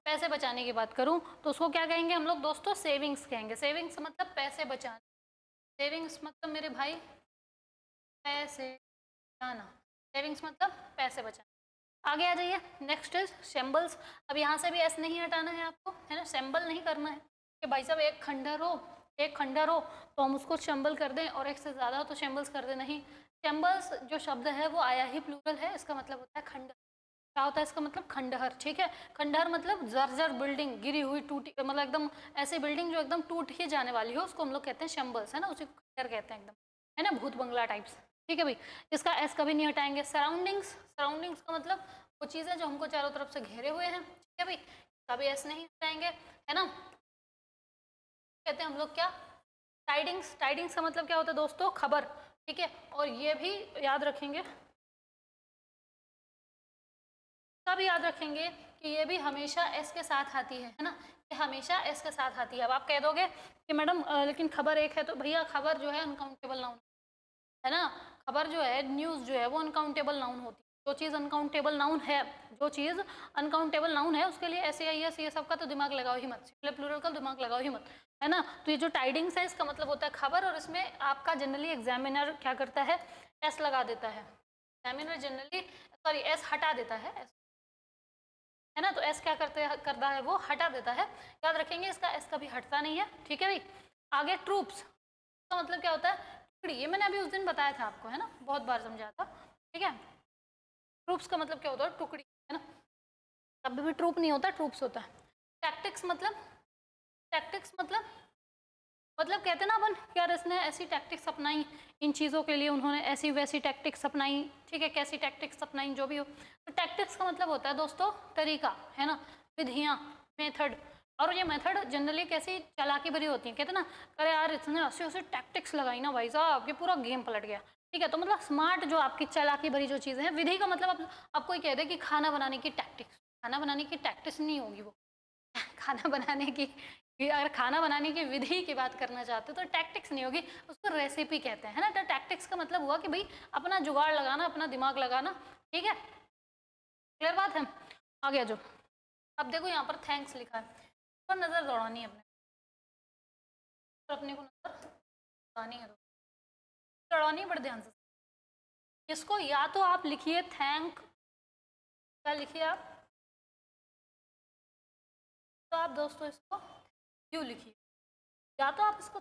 पैसे बचाने की बात करूँ, तो उसको क्या कहेंगे हम लोग दोस्तों? सेविंग्स कहेंगे। सेविंग्स मतलब पैसे बचाना, सेविंग्स मतलब मेरे भाई पैसे बचाना, सेविंग्स मतलब पैसे बचाना। आगे आ जाइए, नेक्स्ट इज सिंबल्स। अब यहाँ से भी एस नहीं हटाना है आपको, है ना, सिंबल नहीं करना है कि भाई साहब एक खंडर हो तो हम उसको शंबल कर दें और एक से ज़्यादा हो तो शंबल्स कर दें, नहीं। शंबल्स जो शब्द है वो आया ही प्लूरल है, इसका मतलब होता है खंडर। क्या होता है इसका मतलब? खंडहर, ठीक है। खंडहर मतलब जर्जर बिल्डिंग, गिरी हुई टूटी, मतलब एकदम ऐसी बिल्डिंग जो एकदम टूट ही जाने वाली हो, उसको हम लोग कहते हैं शंबल्स, है ना, उसी को खंडहर कहते हैं एकदम, है ना, भूत बंगला टाइप्स। ठीक है भाई, इसका एस कभी नहीं हटाएंगे। सराउंडिंग्स, सराउंडिंग्स का मतलब वो चीज़ें जो हमको चारों तरफ से घेरे हुए हैं, ठीक है भाई, कभी एस नहीं हटाएंगे, है ना। कहते हैं हम लोग क्या? टाइडिंग्स। टाइडिंग्स का मतलब क्या होता है दोस्तों? खबर, ठीक है। और ये भी याद रखेंगे, तब याद रखेंगे कि ये भी हमेशा एस के साथ आती है ना, ये हमेशा एस के साथ आती है। अब आप कह दोगे कि मैडम लेकिन खबर एक है, तो भैया खबर जो है अनकाउंटेबल नाउन है ना, खबर जो है, न्यूज़ जो है वो अनकाउंटेबल नाउन होती है। जो चीज़ अनकाउंटेबल नाउन है, जो चीज़ अनकाउंटेबल नाउन है उसके लिए ऐसे आई एस ये सब का तो दिमाग लगाओ ही मत, सिंपल प्लूरल का दिमाग लगाओ ही मत, है ना। तो ये जो टाइडिंग्स है इसका मतलब होता है खबर, और इसमें आपका जनरली एग्जामिनर क्या करता है? एस लगा देता है। एग्जामिनर जनरली, सॉरी, एस हटा देता है ना। तो एस क्या करता है? वो हटा देता है। याद रखेंगे इसका एस कभी हटता नहीं है, ठीक है भाई। आगे ट्रूप्स का मतलब क्या होता है? टुकड़ी। ये मैंने अभी उस दिन बताया था आपको, है ना, बहुत बार समझाया था, ठीक है। ट्रूप्स का मतलब क्या होता है? टुकड़ी, है ना। कभी भी ट्रूप नहीं होता, ट्रूप्स होता है। टैक्टिक्स मतलब, टैक्टिक्स मतलब कहते हैं ना अपन, यार इसने ऐसी टैक्टिक्स अपनाई, इन चीज़ों के लिए उन्होंने ऐसी वैसी टैक्टिक्स अपनाई, ठीक है, कैसी टैक्टिक्स अपनाई, जो भी हो। तो टैक्टिक्स का मतलब होता है दोस्तों तरीका, है ना, विधियाँ, मेथड। और ये मेथड जनरली कैसी चालाकी भरी होती है, कहते हैं ना, अरे यार इसने ऐसी ऐसी टैक्टिक्स लगाई ना भाई साहब कि पूरा गेम पलट गया, ठीक है। तो मतलब स्मार्ट जो आपकी चालाकी भरी जो चीज़ें हैं, विधि का मतलब आप कोई कह दे कि खाना बनाने की टैक्टिक्स, खाना बनाने की टैक्टिक्स नहीं होगी वो खाना बनाने की, अगर खाना बनाने की विधि की बात करना चाहते हो तो टैक्टिक्स नहीं होगी, उसको रेसिपी कहते हैं, है ना। तो टैक्टिक्स का मतलब हुआ कि भाई अपना जुगाड़ लगाना, अपना दिमाग लगाना, ठीक है, क्लियर बात है। आगे जो, अब देखो यहाँ पर थैंक्स लिखा है, पर नज़र दौड़ानी है अपने, पर अपने को नज़र दौड़ानी है, दौड़ानी बड़े ध्यान से। इसको या तो आप लिखिए थैंक, क्या लिखिए आप, तो आप दोस्तों इसको क्यों लिखिए, या तो आप इसको,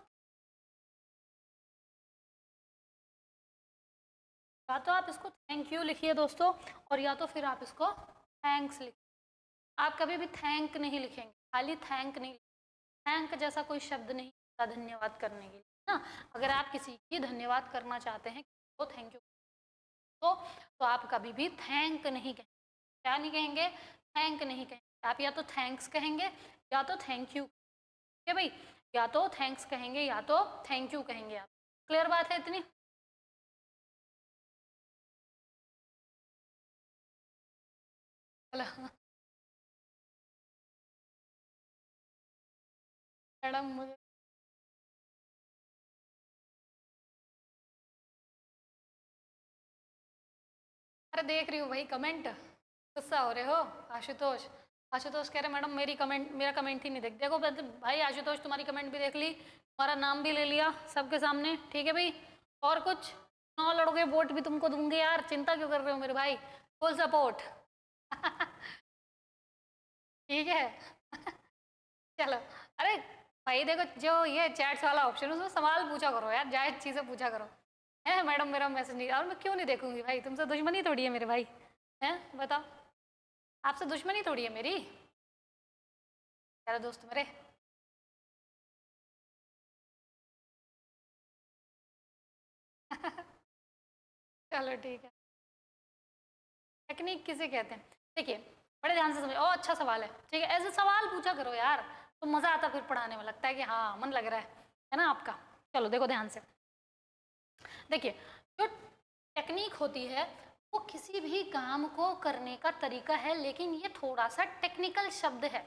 या तो आप इसको थैंक यू लिखिए दोस्तों, और या तो फिर आप इसको थैंक्स लिखिए। आप कभी भी थैंक नहीं लिखेंगे, खाली थैंक नहीं, थैंक जैसा कोई शब्द नहीं होता धन्यवाद करने के लिए ना। अगर आप किसी की धन्यवाद करना चाहते हैं तो थैंक यू, तो आप कभी भी थैंक नहीं कहेंगे। क्या नहीं कहेंगे? थैंक नहीं कहेंगे आप, या तो थैंक्स कहेंगे या तो थैंक यू, ठीक है भाई, या तो थैंक्स कहेंगे या तो थैंक यू कहेंगे आप। क्लियर बात है इतनी? मैडम मुझे, अरे देख रही हूँ भाई कमेंट, गुस्सा हो रहे हो। आशुतोष, आशुतोष कह रहे मैडम मेरी कमेंट, मेरा कमेंट ही नहीं देख, देखो भाई आशुतोष तुम्हारी कमेंट भी देख ली, तुम्हारा नाम भी ले लिया सबके सामने, ठीक है भाई। और कुछ, 9 लड़ोगे वोट भी तुमको दूंगे यार, चिंता क्यों कर रहे हो मेरे भाई, फुल सपोर्ट ठीक है चलो। अरे भाई देखो, जो ये चैट्स वाला ऑप्शन है उसमें सवाल पूछा करो यार, जायज चीज़ें पूछा करो, है मैडम मेरा मैसेज नहीं, और मैं क्यों नहीं देखूंगी भाई, तुमसे दुश्मनी थोड़ी है मेरे भाई, हैं बताओ, आपसे दुश्मनी थोड़ी है मेरी, यार दोस्त मेरे। चलो ठीक है। टेक्निक किसे कहते हैं? देखिए बड़े ध्यान से समझो, ओ अच्छा सवाल है, ठीक है, ऐसे सवाल पूछा करो यार, तो मज़ा आता फिर पढ़ाने में, लगता है कि हाँ मन लग रहा है ना आपका। चलो देखो ध्यान से, देखिए जो टेक्निक होती है वो किसी भी काम को करने का तरीका है, लेकिन ये थोड़ा सा टेक्निकल शब्द है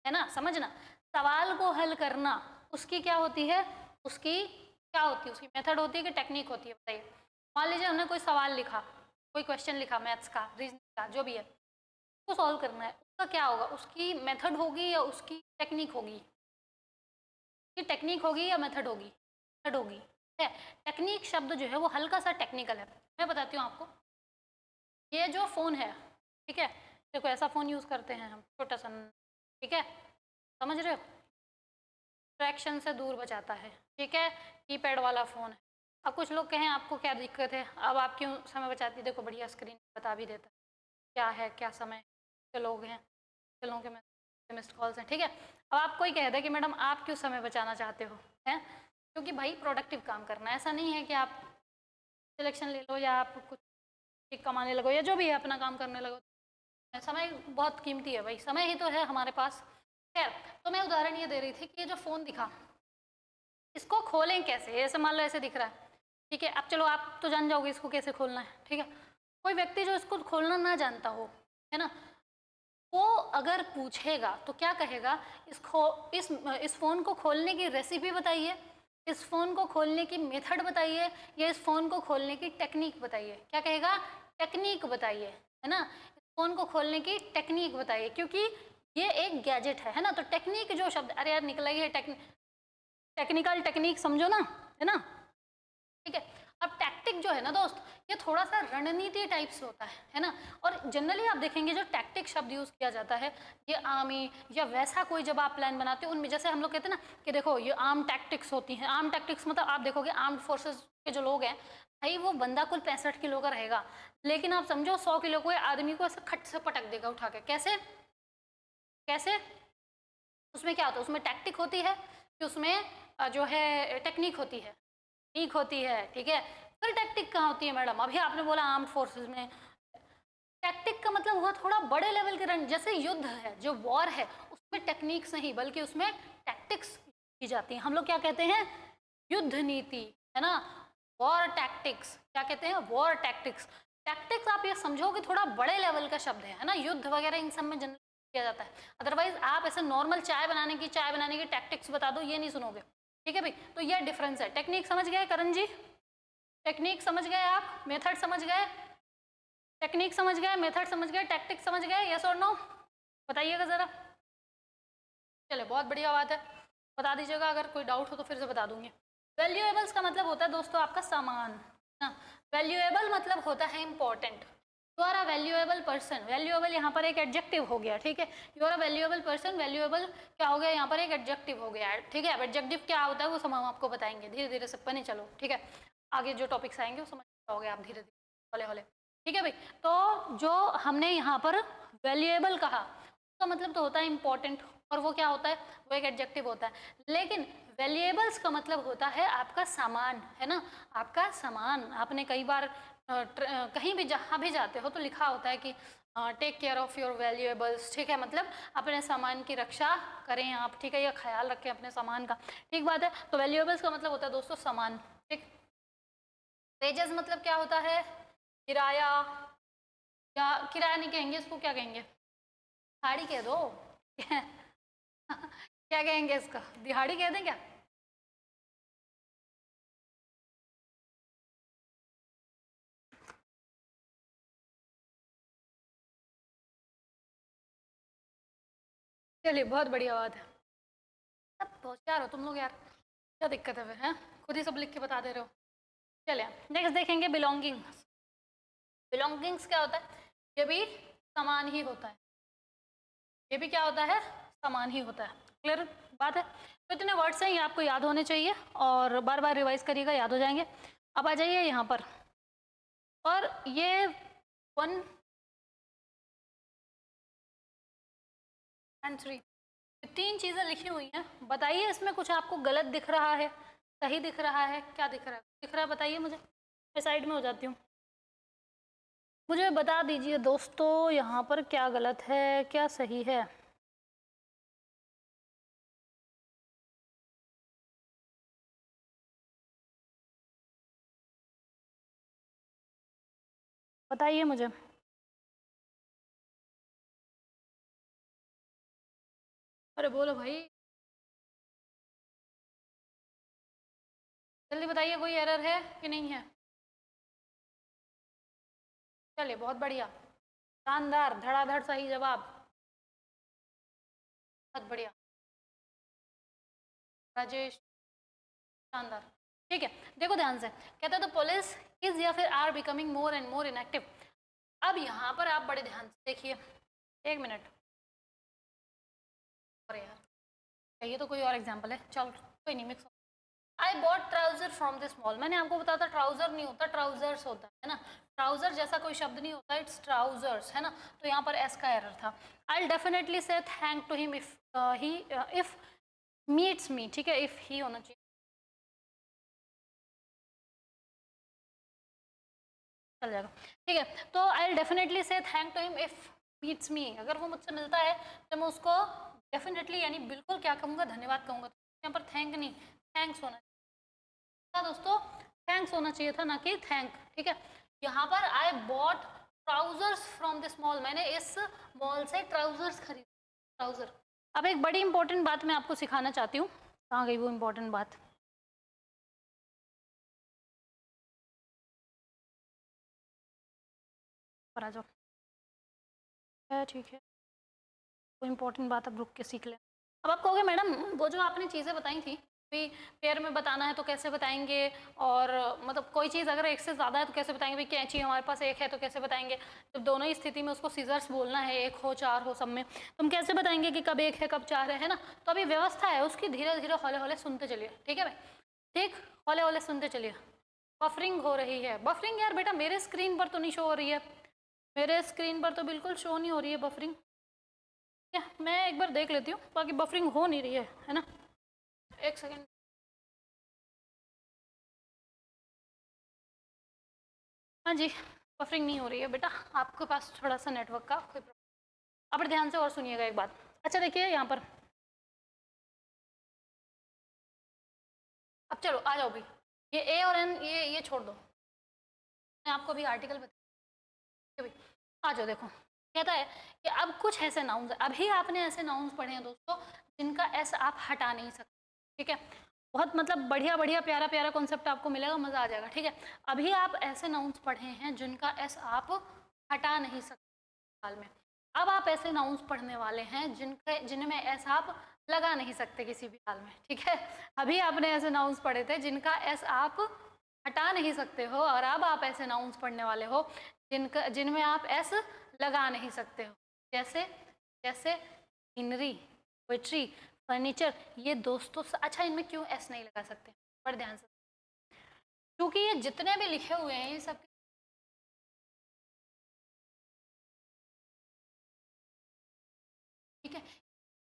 ना, समझना। सवाल को हल करना उसकी क्या होती है, उसकी क्या होती है, उसकी मेथड होती है कि टेक्निक होती है, बताइए। मान लीजिए हमने कोई सवाल लिखा, कोई क्वेश्चन लिखा मैथ्स का, रीजनिंग का, जो भी है, उसको सॉल्व करना है, उसका क्या होगा, उसकी मेथड होगी या उसकी टेक्निक होगी, कि टेक्निक होगी या मेथड होगी, मेथड होगी, है। टेक्निक शब्द जो है वो हल्का सा टेक्निकल है, मैं बताती हूँ आपको। ये जो फ़ोन है, ठीक है, देखो ऐसा फ़ोन यूज़ करते हैं हम, छोटा सा, ठीक है, समझ रहे हो, ट्रैक्शन से दूर बचाता है, ठीक है, कीपैड वाला फ़ोन है। अब कुछ लोग कहें आपको क्या दिक्कत है, अब आप क्यों समय बचाती है, देखो बढ़िया स्क्रीन बता भी देता है क्या है, क्या समय के लोग हैं, के लोगों के मिस्ड कॉल्स हैं, ठीक है। अब आप कोई कह दे कि मैडम आप क्यों समय बचाना चाहते हो, हैं, क्योंकि भाई प्रोडक्टिव काम करना है, ऐसा नहीं है कि आप सिलेक्शन ले लो या आप कुछ कमाने लगो या जो भी है अपना काम करने लगो। समय बहुत कीमती है भाई, समय ही तो है हमारे पास। खैर, तो मैं उदाहरण ये दे रही थी कि ये जो फ़ोन दिखा, इसको खोलें कैसे, ऐसे मान लो ऐसे दिख रहा है, ठीक है, अब चलो आप तो जान जाओगे इसको कैसे खोलना है, ठीक है। कोई व्यक्ति जो इसको खोलना ना जानता हो, है ना, वो अगर पूछेगा तो क्या कहेगा, इस फ़ोन को खोलने की रेसिपी बताइए, इस फ़ोन को खोलने की मेथड बताइए, या इस फ़ोन को खोलने की टेक्निक बताइए। क्या कहेगा, टेक्निक बताइए, है ना, इस फ़ोन को खोलने की टेक्निक बताइए, क्योंकि ये एक गैजेट है ना, तो टेक्निक जो शब्द, अरे यार निकला ही है, टेक्निकल टेक्निक समझो ना, है ना, ठीक है। अब टैक्टिक जो है ना दोस्त, ये थोड़ा सा रणनीति टाइप से होता है ना, और जनरली आप देखेंगे जो टैक्टिक शब्द यूज किया जाता है, ये आर्मी या वैसा कोई जब आप प्लान बनाते हो उनमें, जैसे हम लोग कहते हैं ना कि देखो ये आर्म टैक्टिक्स होती हैं, आर्म टैक्टिक्स मतलब आप देखोगे आर्म्ड फोर्सेज के जो लोग हैं भाई, वो बंदा कुल 65 किलो का रहेगा, लेकिन आप समझो 100 किलो को आदमी को ऐसे खट से पटक देगा उठा के, कैसे कैसे, उसमें क्या होता है, उसमें टैक्टिक होती है कि उसमें जो है टेक्निक होती है, ठीक होती है, ठीक है। फिर टैक्टिक कहाँ होती है मैडम, अभी आपने बोला आर्म्ड फोर्सेस में, टैक्टिक का मतलब हुआ थोड़ा बड़े लेवल के रन, जैसे युद्ध है, जो वॉर है, उसमें टेक्निक्स नहीं बल्कि उसमें टैक्टिक्स की जाती हैं। हम लोग क्या कहते हैं, युद्ध नीति, है ना, वॉर टैक्टिक्स, क्या कहते हैं, वॉर टैक्टिक्स। टैक्टिक्स आप ये समझो कि थोड़ा बड़े लेवल का शब्द है ना, युद्ध वगैरह इन सब में जनरल किया जाता है। अदरवाइज आप ऐसे नॉर्मल चाय बनाने की टैक्टिक्स बता दो, ये नहीं सुनोगे, ठीक है भाई। तो ये डिफरेंस है। टेक्निक समझ गए करण जी, टेक्निक समझ गए आप, मेथड समझ गए, टेक्निक समझ गए, मेथड समझ गए, टैक्टिक समझ गए, यस और नो, बताइएगा जरा। चले बहुत बढ़िया बात है, बता दीजिएगा, अगर कोई डाउट हो तो फिर से बता दूंगी। वैल्यूएबल्स का मतलब होता है दोस्तों आपका सामान ना, वैल्यूएबल मतलब होता है important. You are a valuable person, valuable यहाँ पर एक एडजेक्टिव हो गया, ठीक है, you are a valuable person, valuable क्या हो गया, यहाँ पर एक एडजेक्टिव हो गया, ठीक है। एडजेक्टिव क्या होता है वो सब हम आपको बताएंगे धीरे धीरे सब बने, चलो ठीक है, आगे जो टॉपिक्स आएंगे वो समझ पाओगे आप धीरे धीरे, हौले हौले, ठीक है भाई। तो जो हमने यहाँ पर वैल्यूएबल कहा, उसका मतलब तो होता है इंपॉर्टेंट, और वो क्या होता है, वो एक एडजेक्टिव होता है। लेकिन वैल्यूएबल्स का मतलब होता है आपका सामान, है ना, आपका सामान। आपने कई बार कहीं भी जहाँ भी जाते हो तो लिखा होता है कि take care of your valuables, ठीक है, मतलब अपने सामान की रक्षा करें आप, ठीक है, या ख्याल रखें अपने सामान का, ठीक बात है। तो वैल्यूएबल्स का मतलब होता है दोस्तों सामान, ठीक। वेजेस मतलब क्या होता है, किराया, या किराया नहीं कहेंगे इसको, क्या कहेंगे, दिहाड़ी कह दो क्या कहेंगे इसका, दिहाड़ी कह दें क्या, चलिए बहुत बढ़िया बात है। सब होशियार हो तुम लोग यार, क्या दिक्कत है फिर, हैं, खुद ही सब लिख के बता दे रहे हो। चलिए नेक्स्ट देखेंगे बिलोंगिंग्स। बिलोंगिंग्स क्या होता है, ये भी समान ही होता है, ये भी क्या होता है, समान ही होता है, क्लियर बात है। तो इतने वर्ड्स हैं ये आपको याद होने चाहिए, और बार बार रिवाइज करिएगा, याद हो जाएंगे। अब आ जाइए यहाँ पर, और ये 1 and 3 तीन चीज़ें लिखी हुई हैं, बताइए इसमें कुछ आपको गलत दिख रहा है, सही दिख रहा है, क्या दिख रहा है बताइए मुझे, मैं साइड में हो जाती हूँ, मुझे बता दीजिए दोस्तों यहाँ पर क्या गलत है क्या सही है। बताइए मुझे, अरे बोलो भाई, जल्दी बताइए, कोई एरर है कि नहीं है। चलिए बहुत बढ़िया, शानदार, धड़ाधड़ सही जवाब, बहुत बढ़िया राजेश, शानदार, ठीक है। देखो ध्यान से, कहता है द पुलिस इज या फिर are becoming more and more inactive. अब यहाँ पर आप बड़े ध्यान से देखिए, एक मिनट, अरे यार ये तो कोई और एग्जाम्पल है, चल कोई नहीं, mix. I bought trouser from this mall, मैंने आपको बताया था ट्राउजर नहीं होता, ट्राउजर्स होता है ना, ट्राउजर जैसा कोई शब्द नहीं होता, इट्स ट्राउजर्स, है ना, तो यहाँ पर एस का एरर था। I definitely say thank to him if he if meets me, ठीक है, इफ ही होना चाहिए, चल जाएगा, ठीक है। तो I definitely say thank to him if meets me, अगर वो मुझसे मिलता है तो मैं उसको डेफिनेटली यानी बिल्कुल क्या कहूँगा, धन्यवाद कहूँगा। तो यहाँ पर थैंक नहीं, थैंक्स होना चाहिए दोस्तों, थैंक्स होना चाहिए था, ना कि थैंक, ठीक है। यहाँ पर I bought trousers from this mall, मैंने इस मॉल से ट्राउजर्स खरीदे, ट्राउजर। अब एक बड़ी इंपॉर्टेंट बात मैं आपको सिखाना चाहती हूँ, कहाँ गई वो इंपॉर्टेंट बात, पर आ जाओ, ठीक है, वो इम्पोर्टेंट बात अब रुक के सीख लें। अब आप कहोगे मैडम वो जो आपने चीज़ें बताई थी भाई, पेयर में बताना है तो कैसे बताएंगे, और मतलब कोई चीज़ अगर एक से ज़्यादा है तो कैसे बताएंगे, भाई कैंची हमारे पास एक है तो कैसे बताएंगे, जब दोनों ही स्थिति में उसको सीजर्स बोलना है, एक हो चार हो सब में, तो हम कैसे बताएंगे कि कब एक है कब चार है ना। तो अभी व्यवस्था है उसकी, धीरे धीरे हौले हौले सुनते चलिए, ठीक है भाई, ठीक, हौले हौले सुनते चलिए। बफरिंग हो रही है, बफरिंग यार बेटा मेरे स्क्रीन पर तो नहीं शो हो रही है, मेरे स्क्रीन पर तो बिल्कुल शो नहीं हो रही है बफरिंग, क्या मैं एक बार देख लेती हूँ, बाकी बफरिंग हो नहीं रही है ना, एक सेकेंड। हाँ जी, बफरिंग नहीं हो रही है बेटा, आपके पास थोड़ा सा नेटवर्क का कोई प्रॉब्लम। अब ध्यान से और सुनिएगा एक बात, अच्छा देखिए यहाँ पर, अब चलो आ जाओ भाई, ये ए और एन ये छोड़ दो, मैं आपको अभी आर्टिकल भाई, आ जाओ देखो, कहता है कि अब कुछ ऐसे नाउन्स, अभी आपने ऐसे नाउन्स पढ़े हैं दोस्तों जिनका एस आप हटा नहीं सकते, ठीक है, बहुत मतलब बढ़िया बढ़िया प्यारा प्यारा कॉन्सेप्ट आपको मिलेगा, मजा आ जाएगा, ठीक है। अभी आप ऐसे नाउन्स पढ़े हैं जिनका एस आप हटा नहीं सकते साल में, अब आप ऐसे नाउन्स पढ़ने वाले हैं जिनमें एस आप लगा नहीं सकते किसी भी हाल में, ठीक है। अभी आपने ऐसे नाउन्स पढ़े थे जिनका एस आप हटा नहीं सकते हो, और अब आप ऐसे नाउन्स पढ़ने वाले हो जिनमें आप एस लगा नहीं सकते हो, जैसे जैसे सीनरी, पोइट्री, फर्नीचर, ये दोस्तों अच्छा इनमें क्यों एस नहीं लगा सकते, बड़े ध्यान से, क्योंकि ये जितने भी लिखे हुए हैं ये सब, ठीक है,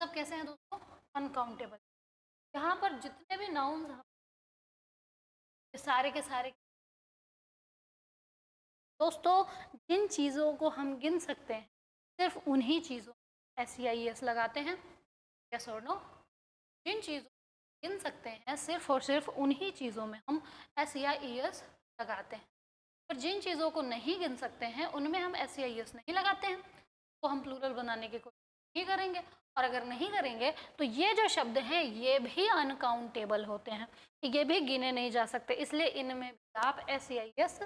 सब कैसे हैं दोस्तों, अनकाउंटेबल। यहाँ पर जितने भी नाउन्स सारे के सारे दोस्तों, जिन चीज़ों को हम गिन सकते हैं सिर्फ उन्हीं चीज़ों SEIS लगाते हैं, यस और नो, जिन चीज़ों को गिन सकते हैं सिर्फ और सिर्फ उन्हीं चीज़ों में हम SEIS लगाते हैं, पर जिन चीज़ों को नहीं गिन सकते हैं उनमें हम SEIS नहीं लगाते हैं, तो हम प्लूरल बनाने की कोशिश नहीं करेंगे, और अगर नहीं करेंगे तो ये जो शब्द हैं ये भी अनकाउंटेबल होते हैं, ये भी गिने नहीं जा सकते, इसलिए इनमें भी आप SEIS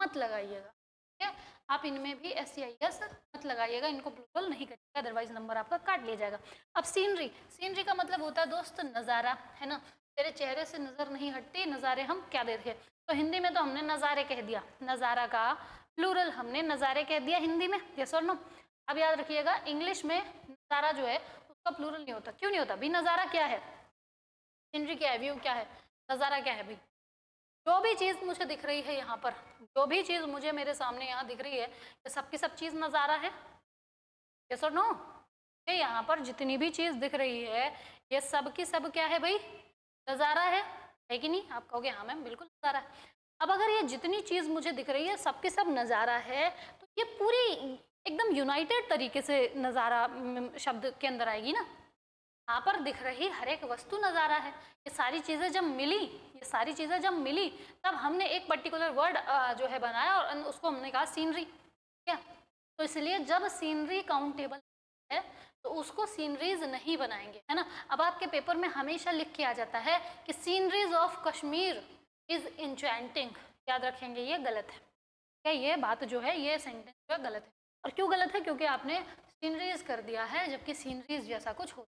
मत लगाइएगा, ठीक है, आप इनमें भी SEIS मत लगाइएगा, इनको प्लूरल नहीं करिएगा, अदरवाइज नंबर आपका काट लिया जाएगा। अब सीनरी, सीनरी का मतलब होता है दोस्त नज़ारा, है ना, तेरे चेहरे से नज़र नहीं हटती, नज़ारे हम क्या देखे, तो हिंदी में तो हमने नज़ारे कह दिया, नज़ारा का प्लूरल हमने नज़ारे कह दिया हिंदी में, यस और नो। अब याद रखिएगा इंग्लिश में नज़ारा जो है उसका प्लूरल नहीं होता, क्यों नहीं होता भाई, नज़ारा क्या है, सीनरी क्या है, व्यू क्या है, नज़ारा क्या है भाई, जो भी चीज़ मुझे दिख रही है यहाँ पर, जो भी चीज़ मुझे मेरे सामने यहाँ दिख रही है, ये सब की सब चीज़ नज़ारा है, यस और नो, ये यहाँ पर जितनी भी चीज़ दिख रही है ये सब की सब क्या है भाई, नज़ारा है कि नहीं, आप कहोगे हाँ मैम बिल्कुल नज़ारा है। अब अगर ये जितनी चीज़ मुझे दिख रही है सबके सब नज़ारा है, तो ये पूरी एकदम यूनाइटेड तरीके से नज़ारा शब्द के अंदर आएगी ना, यहाँ पर दिख रही हर एक वस्तु नज़ारा है, ये सारी चीज़ें जब मिली, ये सारी चीज़ें जब मिली तब हमने एक पर्टिकुलर वर्ड जो है बनाया और उसको हमने कहा सीनरी, क्या, तो इसलिए जब सीनरी काउंटेबल है तो उसको सीनरीज नहीं बनाएंगे, है ना। अब आपके पेपर में हमेशा लिख के आ जाता है कि sceneries of Kashmir is enchanting, याद रखेंगे ये गलत है, क्या ये बात जो है ये सेंटेंस जो है गलत है, और क्यों गलत है, क्योंकि आपने सीनरीज कर दिया है जबकि सीनरीज जैसा कुछ हो,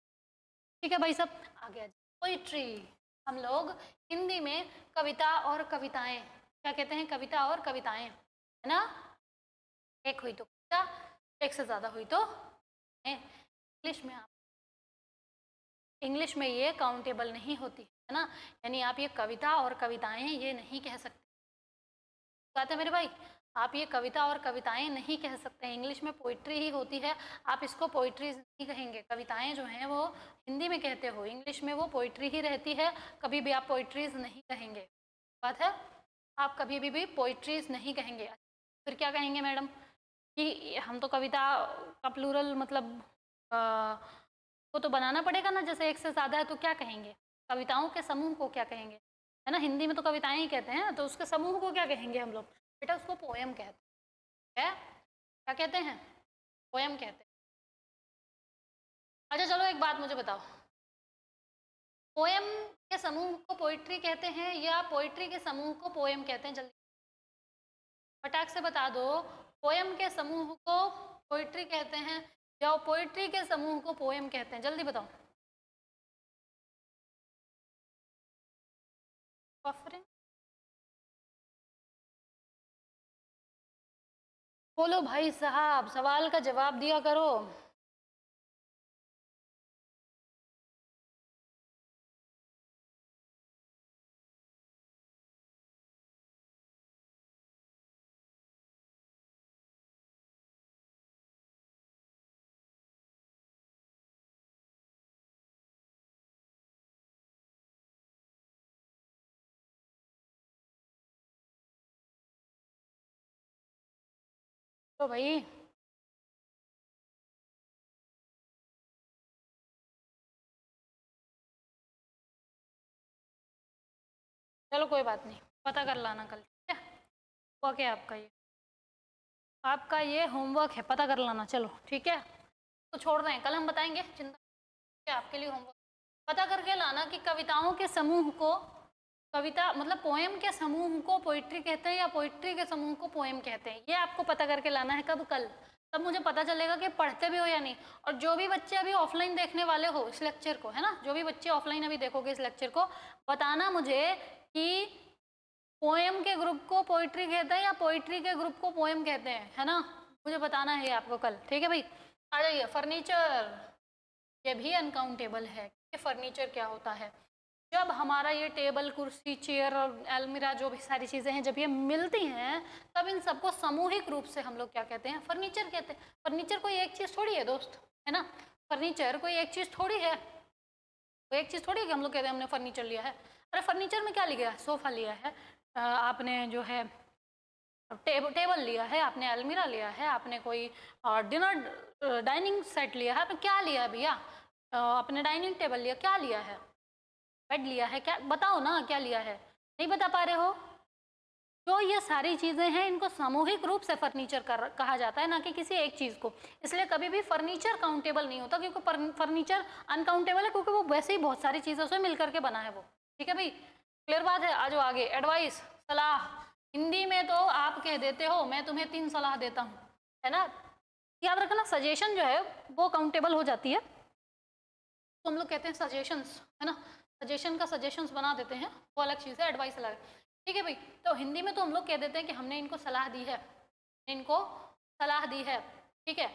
ठीक है भाई साहब। आ गया पोइट्री, हम लोग हिंदी में कविता और कविताएं क्या कहते हैं, कविता और कविताएं, है ना, एक हुई तो कविता, एक से ज़्यादा हुई तो इंग्लिश में ये काउंटेबल नहीं होती है ना। यानी आप ये कविता और कविताएं ये नहीं कह सकते। बात है मेरे भाई, आप ये कविता और कविताएं नहीं कह सकते। इंग्लिश में पोइट्री ही होती है, आप इसको पोइट्री नहीं कहेंगे। कविताएं जो हैं वो हिंदी में कहते हो, इंग्लिश में वो पोइट्री ही रहती है, कभी भी आप पोइट्रीज नहीं कहेंगे। बात है, आप कभी भी पोइट्रीज नहीं कहेंगे। फिर क्या कहेंगे मैडम कि हम तो कविता का प्लूरल मतलब वो तो बनाना पड़ेगा ना, जैसे एक से ज़्यादा है तो क्या कहेंगे, कविताओं के समूह को क्या कहेंगे, है ना। हिंदी में तो कविताएं ही कहते हैं, तो उसके समूह को क्या कहेंगे हम लोग, बेटा उसको पोएम कहते हैं। क्या कहते हैं, पोएम कहते हैं। अच्छा चलो एक बात मुझे बताओ, पोएम के समूह को पोइट्री कहते हैं या पोइट्री के समूह को पोएम कहते हैं? जल्दी फटाक से बता दो, पोएम के समूह को पोइट्री कहते हैं या पोइट्री के समूह को पोएम कहते हैं? जल्दी बताओ। बोलो भाई साहब, सवाल का जवाब दिया करो। तो भाई चलो कोई बात नहीं, पता कर लाना कल, ठीक है। हुआ क्या आपका ये होमवर्क है, पता कर लाना। चलो ठीक है, तो छोड़ रहे हैं, कल हम बताएंगे, चिंता क्या आपके लिए होमवर्क पता करके लाना कि कविताओं के समूह को, कविता मतलब पोएम के समूह को पोइट्री कहते हैं या पोइट्री के समूह को पोएम कहते हैं, ये आपको पता करके लाना है। कब? कल। तब मुझे पता चलेगा कि पढ़ते भी हो या नहीं। और जो भी बच्चे अभी ऑफलाइन देखने वाले हो इस लेक्चर को, है ना, जो भी बच्चे ऑफलाइन अभी देखोगे इस लेक्चर को, बताना मुझे कि पोएम के ग्रुप को पोइट्री कहते हैं या पोइट्री के ग्रुप को पोएम कहते हैं, है ना। मुझे बताना है आपको कल, ठीक है भाई। आ जाइए। फर्नीचर, ये भी अनकाउंटेबल है कि फर्नीचर क्या होता है। जब हमारा ये टेबल कुर्सी चेयर और अलमीरा जो भी सारी चीज़ें हैं जब ये मिलती हैं, तब इन सबको सामूहिक रूप से हम लोग क्या कहते हैं, फर्नीचर कहते हैं। फर्नीचर कोई एक चीज़ थोड़ी है दोस्त, है ना। फर्नीचर कोई एक चीज़ थोड़ी है, कोई एक चीज़ थोड़ी है कि हम लोग कहते हैं हमने फर्नीचर लिया है। अरे फर्नीचर में क्या लिया है, सोफ़ा लिया है, आपने जो है टेबल लिया है, आपने अलमीरा लिया है, आपने कोई डिनर डाइनिंग सेट लिया है, आपने क्या लिया है भैया, आपने डाइनिंग टेबल लिया, क्या लिया है, बेड लिया है, क्या बताओ ना क्या लिया है, नहीं बता पा रहे हो। तो ये सारी चीज़ें हैं, इनको सामूहिक रूप से फर्नीचर कहा जाता है, ना कि किसी एक चीज़ को। इसलिए कभी भी फर्नीचर काउंटेबल नहीं होता, क्योंकि फर्नीचर अनकाउंटेबल है, क्योंकि वो वैसे ही बहुत सारी चीज़ों से मिलकर के बना है वो। ठीक है भाई, क्लियर बात है। आज आगे एडवाइस, सलाह। हिंदी में तो आप कह देते हो मैं तुम्हें 3 सलाह देता हूँ, है ना। याद रखना सजेशन जो है वो काउंटेबल हो जाती है, तो हम लोग कहते हैं सजेशंस, है ना। सजेशन का सजेशंस बना देते हैं, वो अलग चीज़ है, एडवाइस अलग है। ठीक है भाई, तो हिंदी में तो हम लोग कह देते हैं कि हमने इनको सलाह दी है, इनको सलाह दी है, ठीक है।